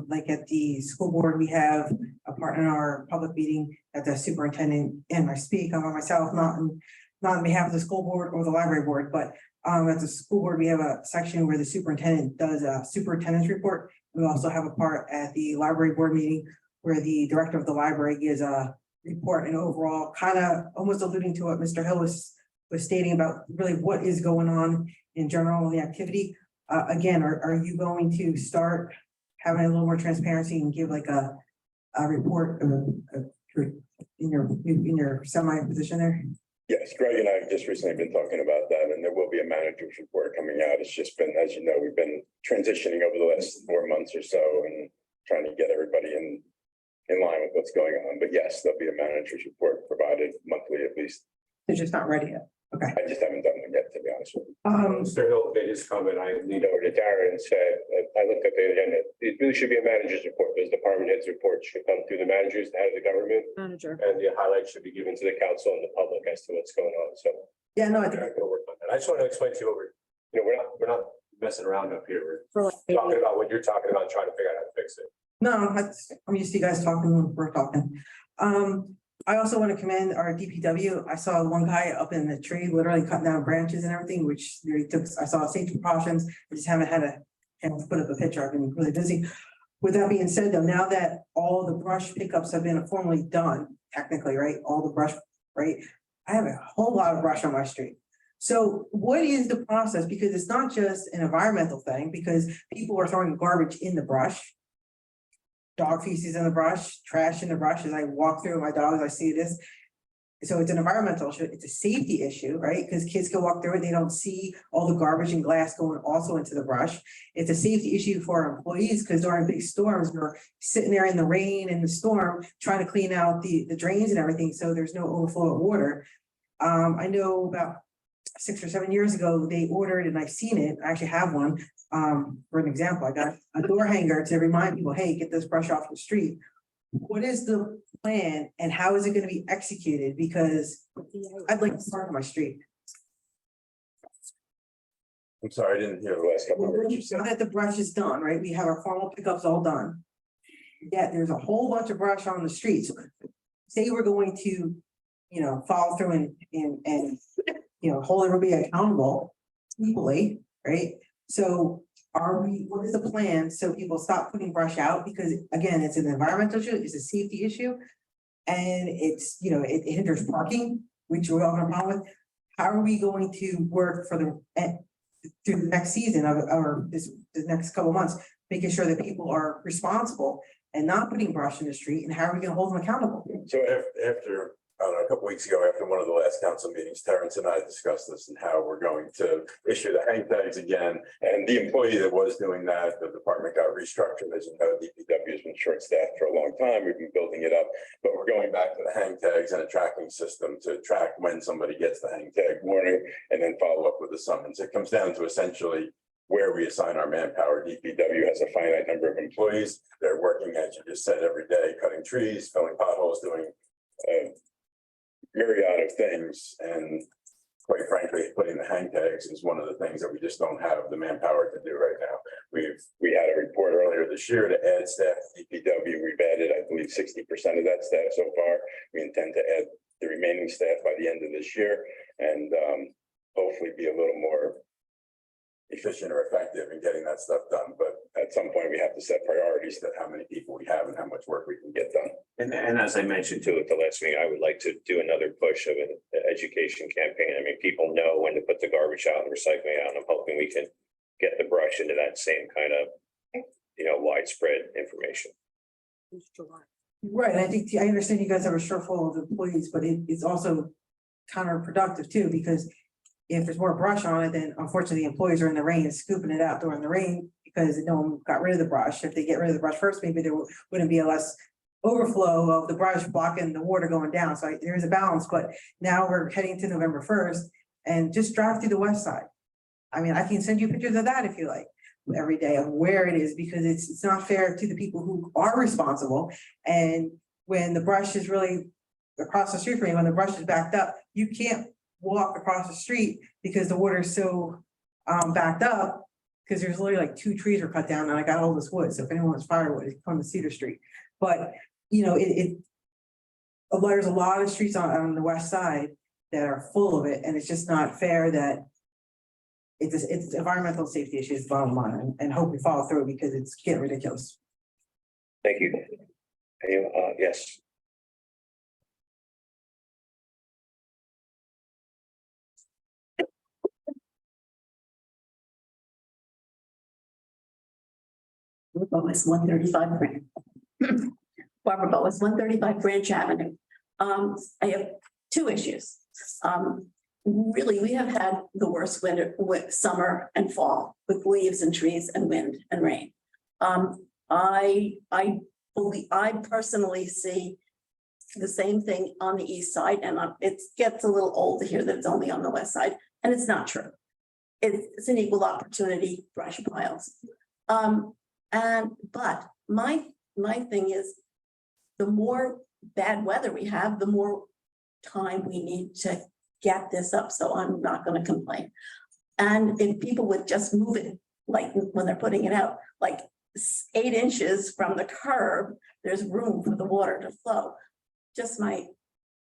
like at the school board, we have a part in our public meeting that the superintendent, and I speak on myself, not on behalf of the school board or the library board, but at the school board, we have a section where the superintendent does a superintendent's report. We also have a part at the library board meeting where the director of the library gives a report and overall, kind of almost alluding to what Mr. Hill was stating about really what is going on in general in the activity. Again, are you going to start having a little more transparency and give like a report in your semi position there? Yes, Greg and I have just recently been talking about that, and there will be a manager's report coming out. It's just been, as you know, we've been transitioning over the last 4 months or so and trying to get everybody in line with what's going on. But yes, there'll be a manager's report provided monthly at least. They're just not ready yet. Okay. I just haven't done them yet, to be honest with you. Mr. Hill made his comment. I leaned over to Darren and said, I looked at the agenda. It really should be a manager's report. Those department heads reports should come through the managers, the head of the government. Manager. And the highlights should be given to the council and the public as to what's going on. So Yeah, no, I I'm think. gonna work on that. I just want to explain to you over, we're not messing around up here. For We're talking about what you're talking about, trying to figure out how to fix it. No, I'm used to you guys talking when we're talking. I also want to commend our DPW. I saw one guy up in the tree, literally cutting down branches and everything, which really took, I saw safety precautions. I just haven't had a chance to put up a picture. I've been really busy. With that being said, though, now that all the brush pickups have been formally done, technically, right? All the brush, right? I have a whole lot of brush on my street. So what is the process? Because it's not just an environmental thing, because people are throwing garbage in the brush. Dog feces in the brush, trash in the brush. As I walk through with my dogs, I see this. So it's an environmental issue, it's a safety issue, right? Because kids can walk through it, they don't see all the garbage and glass going also into the brush. It's a safety issue for our employees, because during big storms, we're sitting there in the rain and the storm, trying to clean out the drains and everything, so there's no overflow of water. I know about 6 or 7 years ago, they ordered, and I've seen it, I actually have one. For an example, I got a door hanger to remind people, hey, get this brush off the street. What is the plan and how is it gonna be executed? Because I'd like to start on my street. I'm sorry, I didn't hear the last couple of words you said. Now that the brush is done, right, we have our formal pickups all done. Yet there's a whole bunch of brush on the streets. Say we're going to, follow through and hold everybody accountable equally, right? So what is the plan so people stop putting brush out? Because again, it's an environmental issue, it's a safety issue. And it's, it hinders parking, which we all have a problem with. How are we going to work for through the next season or the next couple of months, making sure that people are responsible and not putting brush in the street, and how are we gonna hold them accountable? So after, I don't know, a couple weeks ago, after one of the last council meetings, Terrence and I discussed this and how we're going to issue the hang tags again. And the employee that was doing that, the department got restructured. As you know, DPW has been short-staffed for a long time. We've been building it up, but we're going back to the hang tags and a tracking system to track when somebody gets the hang tag warning and then follow up with the summons. It comes down to essentially where we assign our manpower. DPW has a finite number of employees. They're working, as you just said, every day, cutting trees, filling potholes, doing myriad of things, and quite frankly, putting the hang tags is one of the things that we just don't have the manpower to do right now. We had a report earlier this year to add staff to DPW. We've added, I believe, 60% of that staff so far. We intend to add the remaining staff by the end of this year, and hopefully be a little more efficient or effective in getting that stuff done. But at some point, we have to set priorities to how many people we have and how much work we can get done. And as I mentioned too at the last meeting, I would like to do another push of an education campaign. I mean, people know when to put the garbage out and recycling out, and I'm hoping we can get the brush into that same kind of, widespread information. Right, and I think, I understand you guys have a shortfall of employees, but it's also counterproductive too, because if there's more brush on it, then unfortunately the employees are in the rain scooping it out during the rain because no one got rid of the brush. If they get rid of the brush first, maybe there wouldn't be a less overflow of the brush blocking the water going down. So there is a balance, but now we're heading to November 1st and just drive through the west side. I mean, I can send you pictures of that if you like, every day of where it is, because it's not fair to the people who are responsible. And when the brush is really across the street from you, when the brush is backed up, you can't walk across the street because the water is so backed up, because there's literally like 2 trees were cut down and I got all this wood. So if anyone wants firewood, come to Cedar Street. But there's a lot of streets on the west side that are full of it, and it's just not fair that it's environmental safety issues, bottom line, and hope we follow through because it's getting ridiculous. Thank you. Yes. Boas, 135 Branch. Barbara Boas, 135 Branch Avenue. I have 2 issues. Really, we have had the worst winter, summer and fall with leaves and trees and wind and rain. I personally see the same thing on the east side, and it gets a little old to hear that it's only on the west side, and it's not true. It's an equal opportunity brush piles. But my thing is, the more bad weather we have, the more time we need to get this up. So I'm not going to complain. And if people would just move it, like when they're putting it out, like 8 inches from the curb, there's room for the water to flow. Just my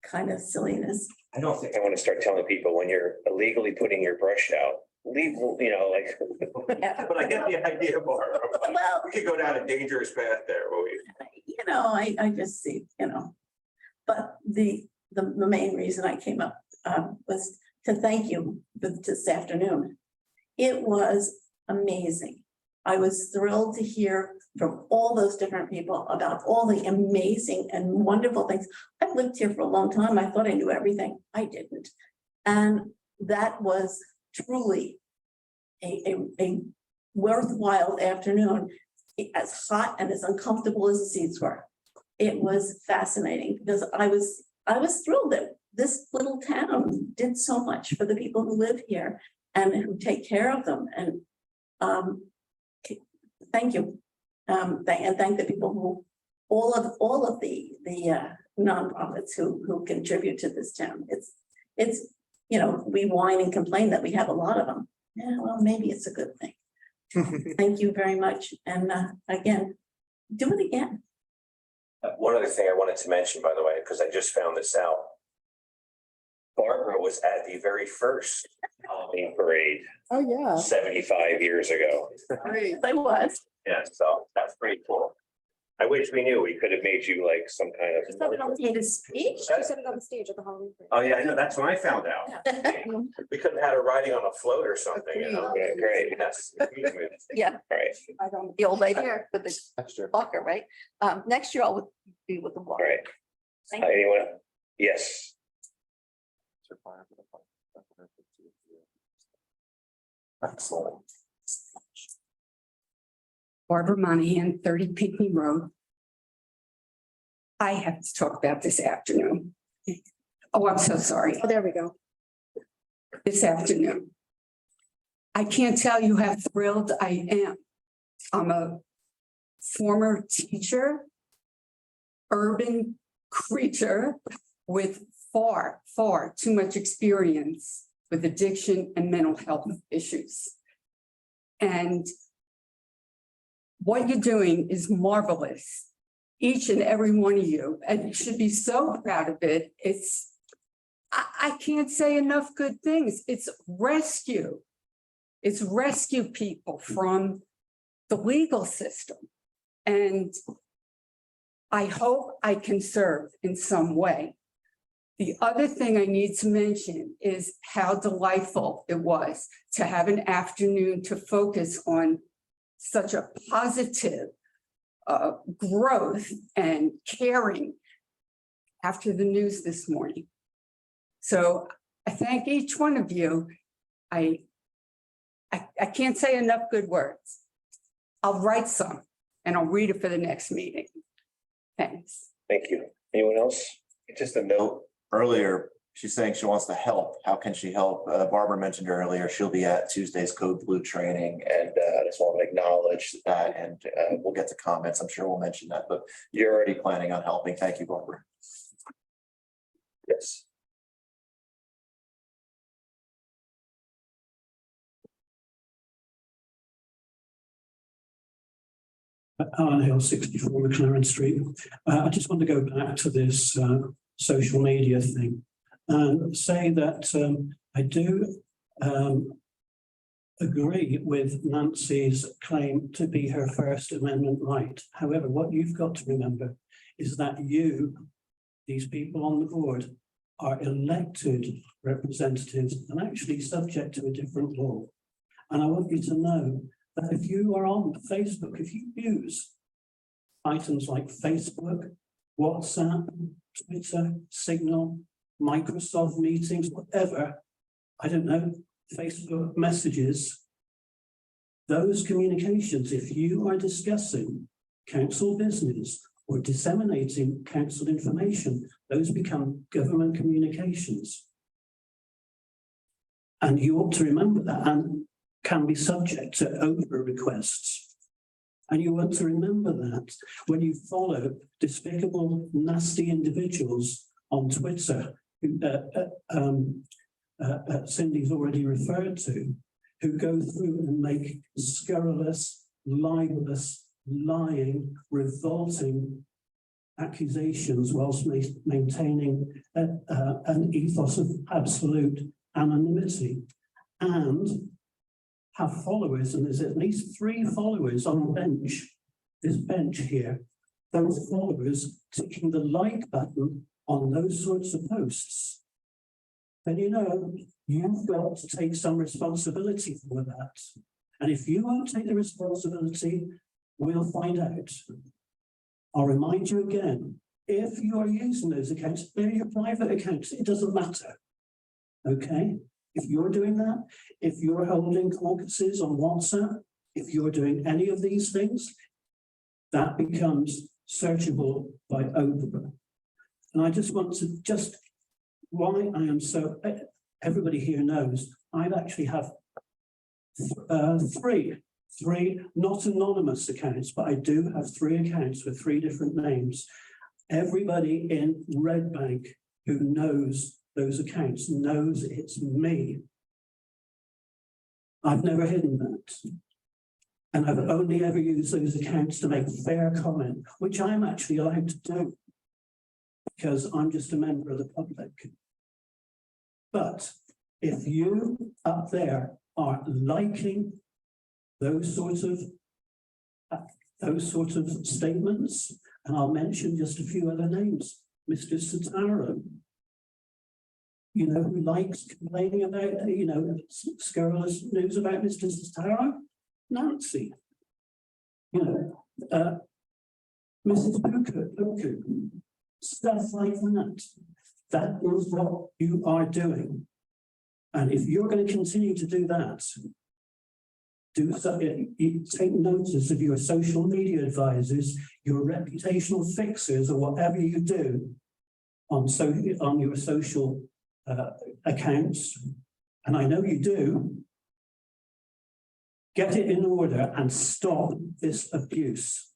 kind of silliness. I don't think I want to start telling people when you're illegally putting your brush out, leave, but I get the idea, Barbara. Well, We could go down a dangerous path there, will we? I just see, but the main reason I came up was to thank you this afternoon. It was amazing. I was thrilled to hear from all those different people about all the amazing and wonderful things. I've lived here for a long time. I thought I knew everything. I didn't. And that was truly a worthwhile afternoon, as hot and as uncomfortable as the seats were. It was fascinating because I was thrilled that this little town did so much for the people who live here and who take care of them. And thank you. And thank the people who, all of the nonprofits who contribute to this town. It's, you know, we whine and complain that we have a lot of them. Yeah, well, maybe it's a good thing. Thank you very much. And again, do it again. One other thing I wanted to mention, by the way, because I just found this out. Barbara was at the very first Halloween parade Oh, yeah. 75 years ago. I was. Yeah, so that's pretty cool. I wish we knew. We could have made you like some kind of. Made a speech. She said it on the stage at the Halloween. parade. Oh, yeah, I know. That's when I found out. We could have had her riding on a float or something, you know? Yeah, great, yes. Yeah. Right, The old lady here with the walker, right? Next year I'll be with the walker. right. Thank you. Anyone? Yes. Excellent. Barbara Monahan, 30 Pinckney Road. I have to talk about this afternoon. Oh, I'm so sorry. Oh, there we go. This afternoon. I can't tell you how thrilled I am. I'm a former teacher, urban creature with far, far too much experience with addiction and mental health issues. And what you're doing is marvelous, each and every one of you, and you should be so proud of it. I can't say enough good things. It's rescue people from the legal system. And I hope I can serve in some way. The other thing I need to mention is how delightful it was to have an afternoon to focus on such a positive growth and caring after the news this morning. So I thank each one of you. I can't say enough good words. I'll write some and I'll read it for the next meeting. Thanks. Thank you. Anyone else? Just a note, earlier, she's saying she wants to help. How can she help? Barbara mentioned earlier, she'll be at Tuesday's Code Blue training, and I just want to acknowledge that, and we'll get to comments. I'm sure we'll mention that, but you're already planning on helping. Thank you, Barbara. Yes. Alan Hill, 64 McLaren Street. I just want to go back to this social media thing and say that I do agree with Nancy's claim to be her First Amendment right. However, what you've got to remember is that you, these people on the board, are elected representatives and actually subject to a different law. And I want you to know that if you are on Facebook, if you use items like Facebook, WhatsApp, Twitter, Signal, Microsoft meetings, whatever, I don't know, Facebook messages, those communications, if you are discussing council business or disseminating council information, those become government communications. And you ought to remember that and can be subject to over requests. And you want to remember that when you follow despicable, nasty individuals on Twitter, who Cindy's already referred to, who go through and make scurrilous, libelous, lying, revolting accusations whilst maintaining an ethos of absolute anonymity, and have followers, and there's at least 3 followers on the bench, this bench here, those followers ticking the like button on those sorts of posts, then you know you've got to take some responsibility for that. And if you won't take the responsibility, we'll find out. I'll remind you again, if you're using those accounts, they're your private accounts, it doesn't matter. Okay, if you're doing that, if you're holding caucuses on WhatsApp, if you're doing any of these things, that becomes searchable by Oprah. And I just want to why I am so, everybody here knows, I've actually have three not anonymous accounts, but I do have 3 accounts with 3 different names. Everybody in Red Bank who knows those accounts knows it's me. I've never hidden that. And I've only ever used those accounts to make fair comment, which I'm actually allowed to do because I'm just a member of the public. But if you up there are liking those sorts of statements, and I'll mention just a few other names, Mr. Sataro, who likes complaining about, scurrilous news about Mr. Sataro, Nancy, Mrs. Puku, stuff like that. That is what you are doing. And if you're going to continue to do that, take notice of your social media advisors, your reputational fixers, or whatever you do on your social accounts. And I know you do. Get it in order and stop this abuse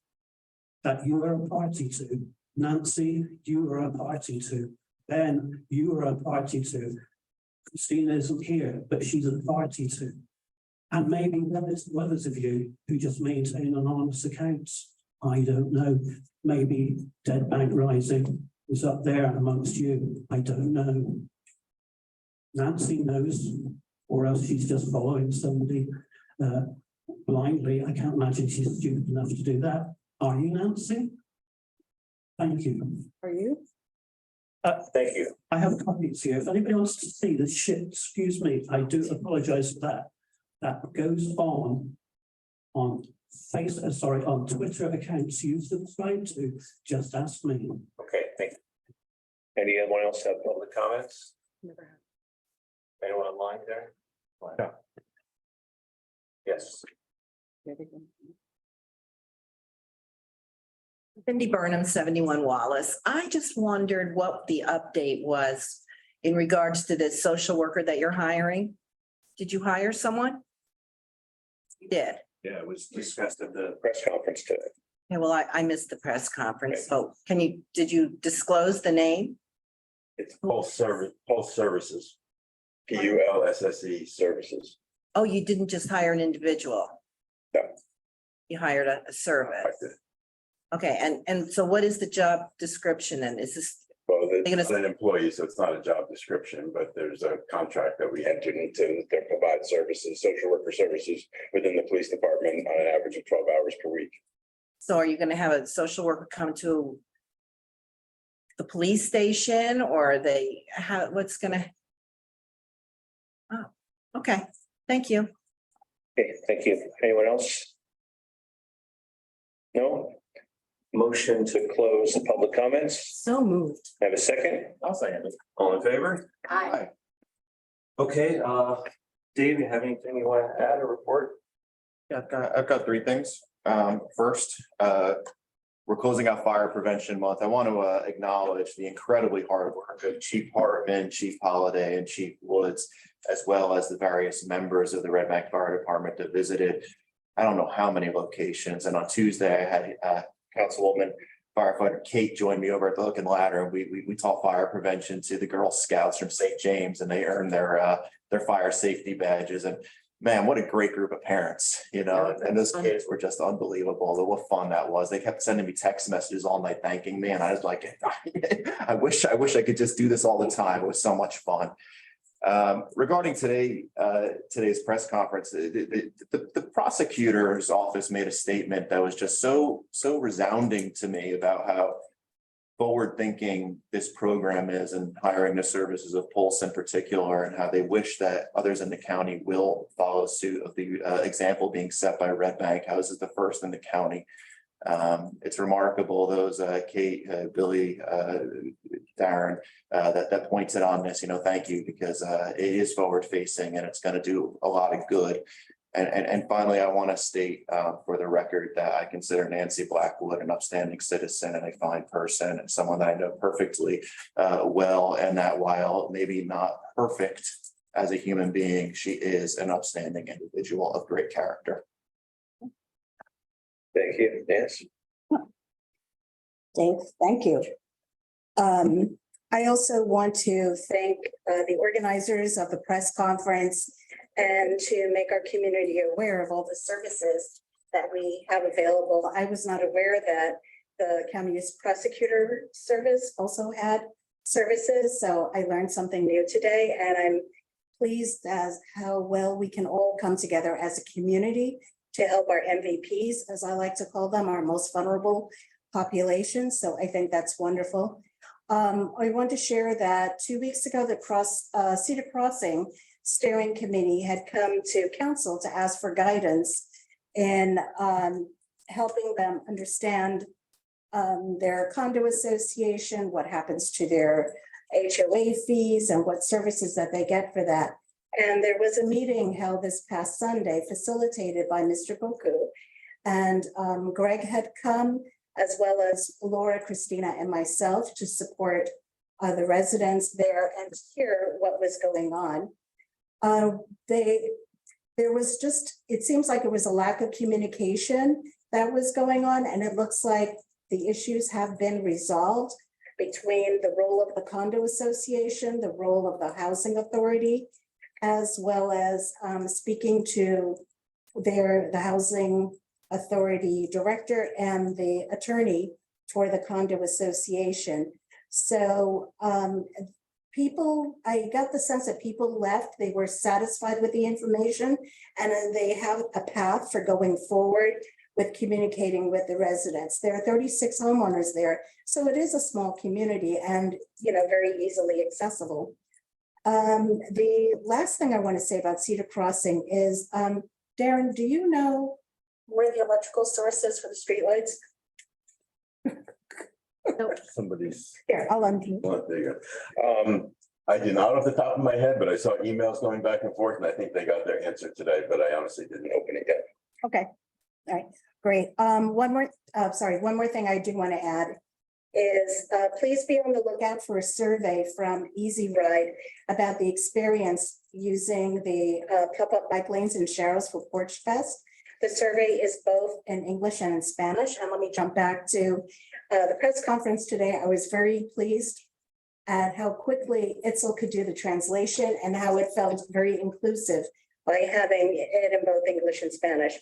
that you are a party to. Nancy, you are a party to. Ben, you are a party to. Christina isn't here, but she's a party to. And maybe there's others of you who just maintain anonymous accounts. I don't know. Maybe Dead Bank Rising is up there amongst you. I don't know. Nancy knows, or else she's just following somebody blindly. I can't imagine she's stupid enough to do that. Are you, Nancy? Thank you. Are you? Thank you. I have copies here. If anybody wants to see the shit, excuse me, I do apologize for that. That goes on on Twitter accounts you subscribe to. Just ask me. Okay, thank you. Anyone else have public comments? Anyone online there? No. Yes. Cindy Burnham, 71 Wallace. I just wondered what the update was in regards to this social worker that you're hiring. Did you hire someone? You did. Yeah, it was discussed at the press conference today. Yeah, well, I missed the press conference, so did you disclose the name? It's Pulse Services. PULSSE Services. Oh, you didn't just hire an individual? No. You hired a service? Okay, and so what is the job description then? Is this? Well, it's an employee, so it's not a job description, but there's a contract that we entered into that provide services, social worker services within the police department on an average of 12 hours per week. So are you gonna have a social worker come to the police station, or what's gonna? Oh, okay, thank you. Okay, thank you. Anyone else? No? Motion to close the public comments. So moved. Have a second? I'll say it. All in favor? Aye. Okay, Dave, you have anything you want to add or report? Yeah, I've got 3 things. First, we're closing out Fire Prevention Month. I want to acknowledge the incredibly hard work of Chief Hartman, Chief Holiday, and Chief Woods, as well as the various members of the Red Bank Fire Department that visited, I don't know how many locations. And on Tuesday, I had Councilwoman firefighter Kate joined me over at the Hook and Ladder, and we taught fire prevention to the Girl Scouts from St. James, and they earned their fire safety badges. And man, what a great group of parents, and those kids were just unbelievable. What fun that was. They kept sending me text messages all night thanking me, and I was like, I wish I could just do this all the time. It was so much fun. Regarding today's press conference, the prosecutor's office made a statement that was just so resounding to me about how forward-thinking this program is and hiring the services of Pulse in particular, and how they wish that others in the county will follow suit of the example being set by Red Bank, how this is the first in the county. It's remarkable, those Kate, Billy, Darren, that pointed on this, thank you, because it is forward-facing and it's going to do a lot of good. And finally, I want to state for the record that I consider Nancy Blackwood an upstanding citizen and a fine person, and someone that I know perfectly well, and that while maybe not perfect as a human being, she is an upstanding individual of great character. Thank you. Yes. Thank you. I also want to thank the organizers of the press conference and to make our community aware of all the services that we have available. I was not aware that the County Youth Prosecutor Service also had services, so I learned something new today, and I'm pleased as how well we can all come together as a community to help our MVPs, as I like to call them, our most vulnerable population. So I think that's wonderful. I want to share that 2 weeks ago, the Cedar Crossing Steering Committee had come to council to ask for guidance in helping them understand their condo association, what happens to their HOA fees and what services that they get for that. And there was a meeting held this past Sunday facilitated by Mr. Boku. And Greg had come, as well as Laura, Christina, and myself to support the residents there and hear what was going on. There was just, it seems like it was a lack of communication that was going on, and it looks like the issues have been resolved between the role of the condo association, the role of the housing authority, as well as speaking to the housing authority director and the attorney for the condo association. So I got the sense that people left, they were satisfied with the information, and then they have a path for going forward with communicating with the residents. There are 36 homeowners there, so it is a small community and, very easily accessible. The last thing I want to say about Cedar Crossing is, Darren, do you know where the electrical source is for the streetlights? Somebody's. Here, I'll undo. Well, there you go. I do not off the top of my head, but I saw emails going back and forth, and I think they got their answer today, but I honestly didn't open it yet. Okay, all right, great. One more thing I do want to add is please be on the lookout for a survey from Easy Ride about the experience using the pop-up bike lanes in Sharrows for Porch Fest. The survey is both in English and in Spanish. And let me jump back to the press conference today. I was very pleased at how quickly Itzel could do the translation and how it felt very inclusive by having it in both English and Spanish.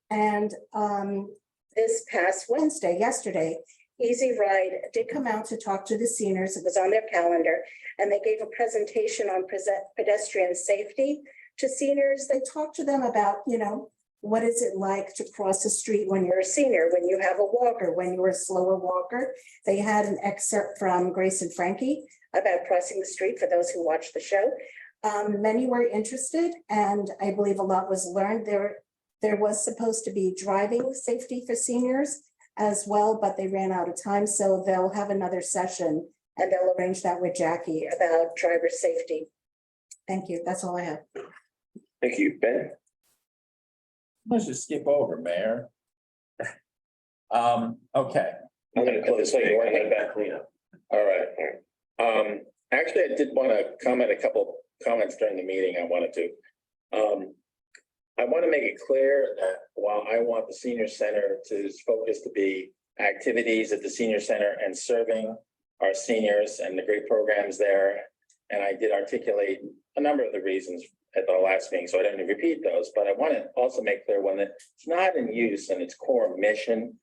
And this past yesterday, Easy Ride did come out to talk to the seniors. It was on their calendar, and they gave a presentation on pedestrian safety to seniors. They talked to them about, what is it like to cross the street when you're a senior, when you have a walker, when you're a slower walker. They had an excerpt from Grace and Frankie about crossing the street for those who watched the show. Many were interested, and I believe a lot was learned. There was supposed to be driving safety for seniors as well, but they ran out of time. So they'll have another session and they'll arrange that with Jackie about driver safety. Thank you. That's all I have. Thank you, Ben. Let's just skip over, Mayor. Okay. I'm gonna close this meeting. We're gonna back cleanup. All right. Actually, I did want to comment a couple comments during the meeting. I wanted to. I want to make it clear that while I want the senior center to focus to be activities at the senior center and serving our seniors and the great programs there, and I did articulate a number of the reasons at the last meeting, so I don't repeat those, but I want to also make clear when it's not in use and its core mission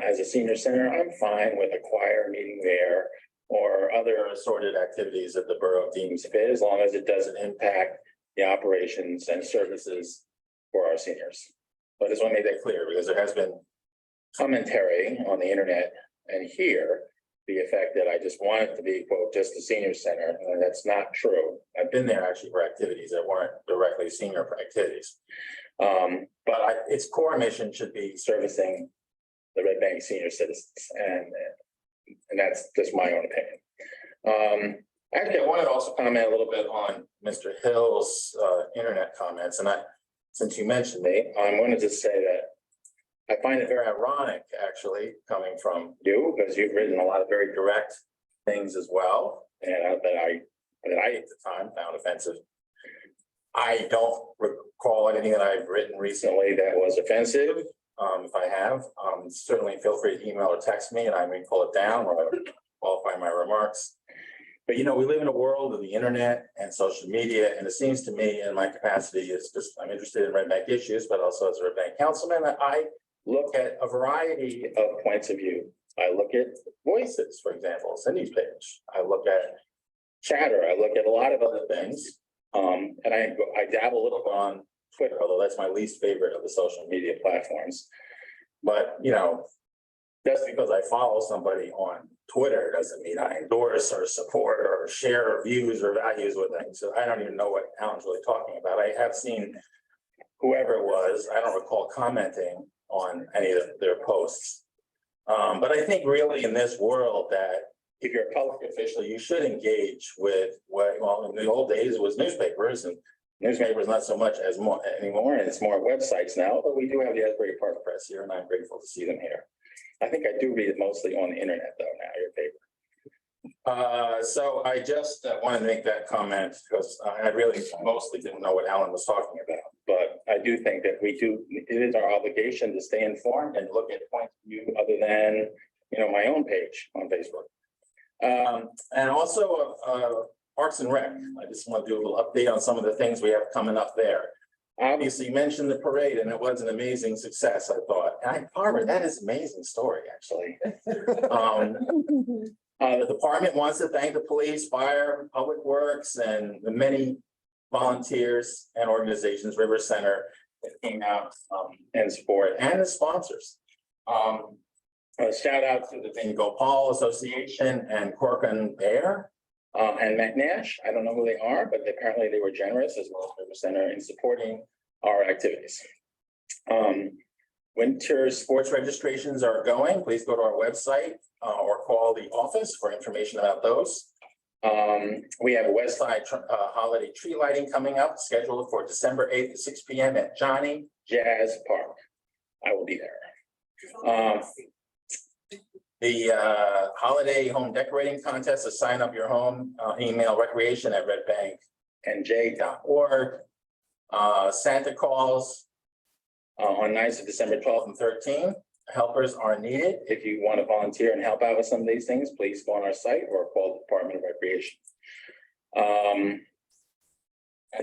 as a senior center, I'm fine with a choir meeting there or other assorted activities that the borough deems fit, as long as it doesn't impact the operations and services for our seniors. But I just want to make that clear because there has been commentary on the internet and here the effect that I just want it to be, quote, just a senior center, and that's not true. I've been there actually for activities that weren't directly senior activities. But its core mission should be servicing the Red Bank senior citizens, and that's just my own opinion. Actually, I wanted to also comment a little bit on Mr. Hill's internet comments, and since you mentioned me, I wanted to say that I find it very ironic, actually, coming from you, because you've written a lot of very direct things as well, and that I at the time found offensive. I don't recall anything that I've written recently that was offensive. If I have, certainly feel free to email or text me, and I may pull it down or qualify my remarks. But you know, we live in a world of the internet and social media, and it seems to me, in my capacity, I'm interested in Red Bank issues, but also as a Red Bank councilman, I look at a variety of points of view. I look at Voices, for example, Cindy's page. I look at Chatter. I look at a lot of other things. And I dabble a little bit on Twitter, although that's my least favorite of the social media platforms. But, you know, just because I follow somebody on Twitter doesn't mean I endorse or support or share views or values with them. So I don't even know what Alan's really talking about. I have seen whoever it was, I don't recall commenting on any of their posts. But I think really in this world that if you're a public official, you should engage with well, in the old days it was newspapers, and newspapers not so much as more anymore, and it's more websites now, but we do have the Asbury Park Press here, and I'm grateful to see them here. I think I do read it mostly on the internet though now, your paper. So I just wanted to make that comment because I really mostly didn't know what Alan was talking about, but I do think that it is our obligation to stay informed and look at points of view other than, you know, my own page on Facebook. And also Parks and Rec. I just want to do a little update on some of the things we have coming up there. Obviously, you mentioned the parade, and it was an amazing success, I thought. And Barbara, that is an amazing story, actually. The department wants to thank the police, fire, public works, and the many volunteers and organizations, River Center, that came out and support, and the sponsors. A shout out to the Bingo Paul Association and Cork and Bear and McNash. I don't know who they are, but apparently they were generous as well as River Center in supporting our activities. Winter sports registrations are going. Please go to our website or call the office for information about those. We have a Westside holiday tree lighting coming up, scheduled for December 8th at 6 p.m. at Johnny Jazz Park. I will be there. The holiday home decorating contest, to sign up your home, email recreation@redbanknj.org. Santa calls on nights of December 12th and 13th. Helpers are needed. If you want to volunteer and help out with some of these things, please go on our site or call the Department of Recreation. I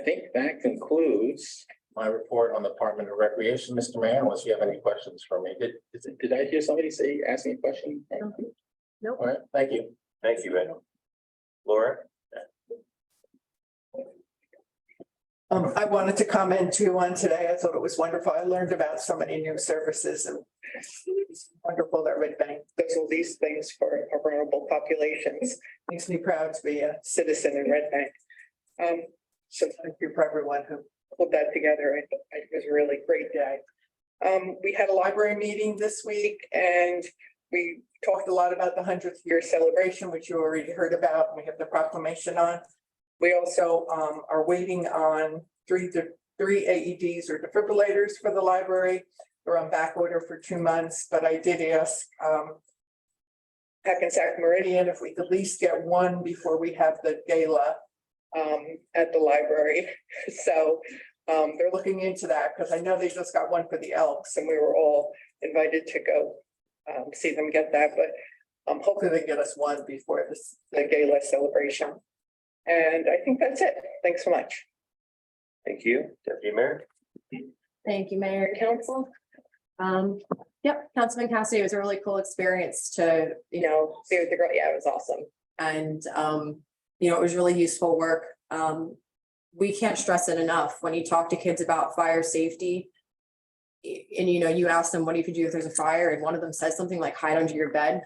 think that concludes my report on the Department of Recreation, Mr. Mayor, unless you have any questions for me. Did I hear somebody ask me a question? Nope. All right, thank you. Thank you, Ed. Laura? I wanted to comment too on today. I thought it was wonderful. I learned about so many new services, and it's wonderful that Red Bank does all these things for our vulnerable populations. Makes me proud to be a citizen in Red Bank. So thank you for everyone who pulled that together. It was a really great day. We had a library meeting this week, and we talked a lot about the 100th year celebration, which you already heard about. We have the proclamation on. We also are waiting on three AEDs or defibrillators for the library. They're on back order for 2 months, but I did ask Hackensack Meridian if we could at least get one before we have the gala at the library. So they're looking into that because I know they just got one for the Elks, and we were all invited to go see them get that, but hopefully they get us one before the gala celebration. And I think that's it. Thanks so much. Thank you, Deputy Mayor. Thank you, Mayor and Council. Yep, Councilman Cassidy, it was a really cool experience to, you know, see with the girl. Yeah, it was awesome. And, you know, it was really useful work. We can't stress it enough when you talk to kids about fire safety. And, you know, you ask them, what do you do if there's a fire? And one of them says something like hide under your bed.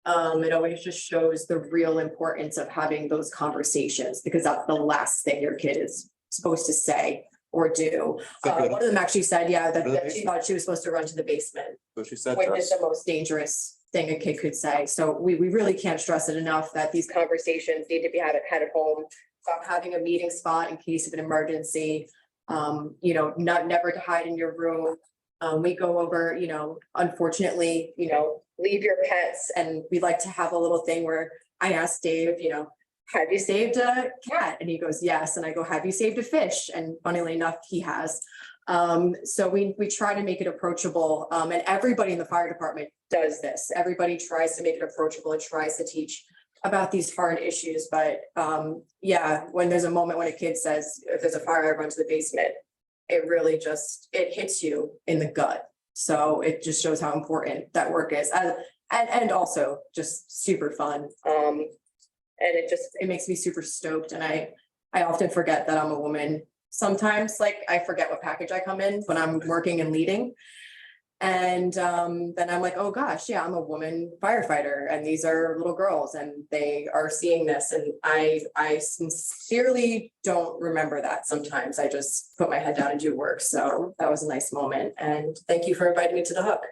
It always just shows the real importance of having those conversations, because that's the last thing your kid is supposed to say or do. One of them actually said, yeah, that she thought she was supposed to run to the basement, So she said which to is us. the most dangerous thing a kid could say. So we really can't stress it enough that these conversations need to be had at home, about having a meeting spot in case of an emergency. Never to hide in your room. We go over, unfortunately, leave your pets, and we like to have a little thing where I ask Dave, have you saved a cat? And he goes, yes. And I go, have you saved a fish? And funnily enough, he has. So we try to make it approachable. And everybody in the fire department does this. Everybody tries to make it approachable and tries to teach about these hard issues. But when there's a moment when a kid says, if there's a fire, I run to the basement, it really it hits you in the gut. So it just shows how important that work is. And also just super fun. And it makes me super stoked. And I often forget that I'm a woman. Sometimes, like, I forget what package I come in when I'm working and leading. And then I'm like, oh gosh, yeah, I'm a woman firefighter, and these are little girls, and they are seeing this. And I sincerely don't remember that sometimes. I just put my head down and do work. So that was a nice moment. And thank you for inviting me to the Hook.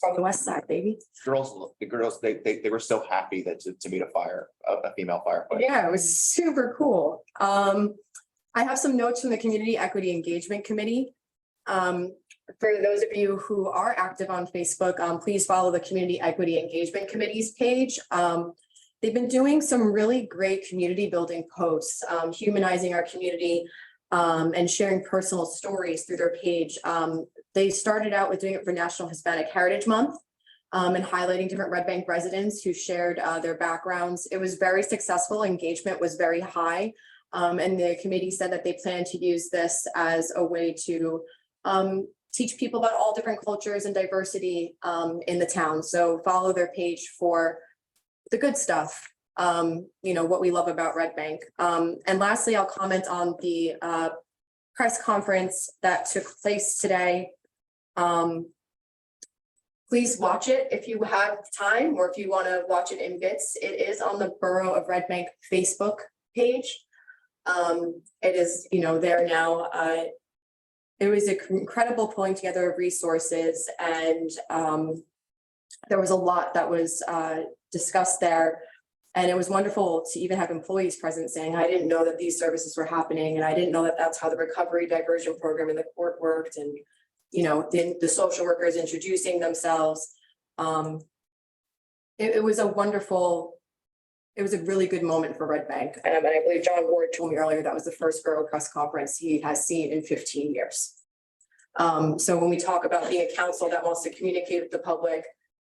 From the west side, baby. The girls, they were so happy to meet a female firefighter. Yeah, it was super cool. I have some notes from the Community Equity Engagement Committee. For those of you who are active on Facebook, please follow the Community Equity Engagement Committee's page. They've been doing some really great community building posts, humanizing our community, and sharing personal stories through their page. They started out with doing it for National Hispanic Heritage Month, and highlighting different Red Bank residents who shared their backgrounds. It was very successful. Engagement was very high. And the committee said that they plan to use this as a way to teach people about all different cultures and diversity in the town. So follow their page for the good stuff, what we love about Red Bank. And lastly, I'll comment on the press conference that took place today. Please watch it if you have time, or if you want to watch it in bits. It is on the Borough of Red Bank Facebook page. It is, there now. It was an incredible pulling together of resources, and there was a lot that was discussed there. And it was wonderful to even have employees present saying, I didn't know that these services were happening, and I didn't know that that's how the recovery diversion program in the court worked. And the social workers introducing themselves. It was a really good moment for Red Bank. And I believe John Ward told me earlier that was the first borough press conference he has seen in 15 years. So when we talk about being a council that wants to communicate with the public,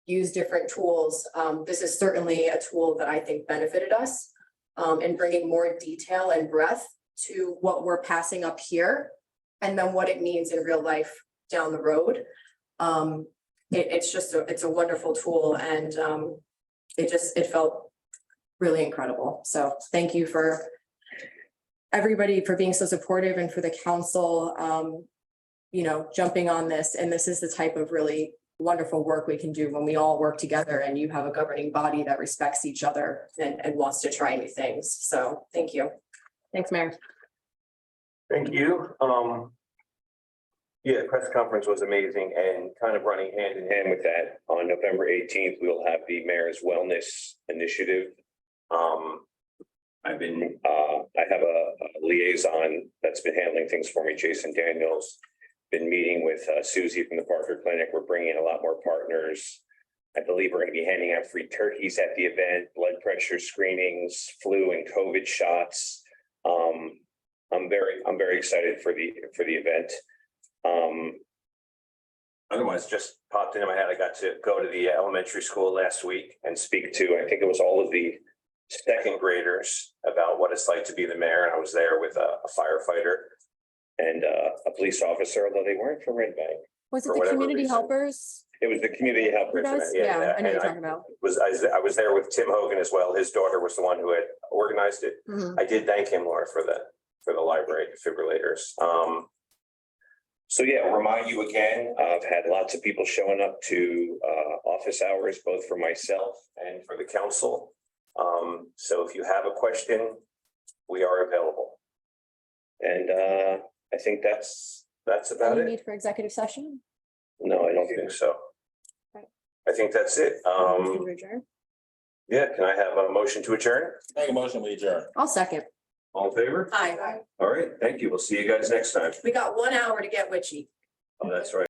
use different tools, this is certainly a tool that I think benefited us in bringing more detail and breadth to what we're passing up here, and then what it means in real life down the road. It's a wonderful tool, and it felt really incredible. So thank you for everybody for being so supportive, and for the council, jumping on this. And this is the type of really wonderful work we can do when we all work together, and you have a governing body that respects each other and wants to try new things. So thank you. Thanks, Mayor. Thank you. The press conference was amazing, and kind of running hand in hand with that, on November 18th, we'll have the Mayor's Wellness Initiative. I have a liaison that's been handling things for me, Jason Daniels. Been meeting with Susie from the Parker Clinic. We're bringing in a lot more partners. I believe we're going to be handing out free turkeys at the event, blood pressure screenings, flu and COVID shots. I'm very excited for the event. Otherwise, just popped into my head, I got to go to the elementary school last week and speak to, I think it was all of the second graders about what it's like to be the mayor. And I was there with a firefighter and a police officer, although they weren't from Red Bank. Was it For the whatever community reason. helpers? It was the community helpers. Who does? Yeah, I know what you're talking about. I was there with Tim Hogan as well. His daughter was the one who had organized it. Mhm. I did thank him, Laura, for the library defibrillators. So yeah, I'll remind you again, I've had lots of people showing up to office hours, both for myself and for the council. So if you have a question, we are available. And I think that's about it. Need for executive session? No, I don't think so. Right. I think that's it. Yeah, can I have a motion to adjourn? Make a motion, we adjourn. I'll second. All in favor? Aye. All right, thank you. We'll see you guys next time. We got 1 hour to get witchy. Oh, that's right.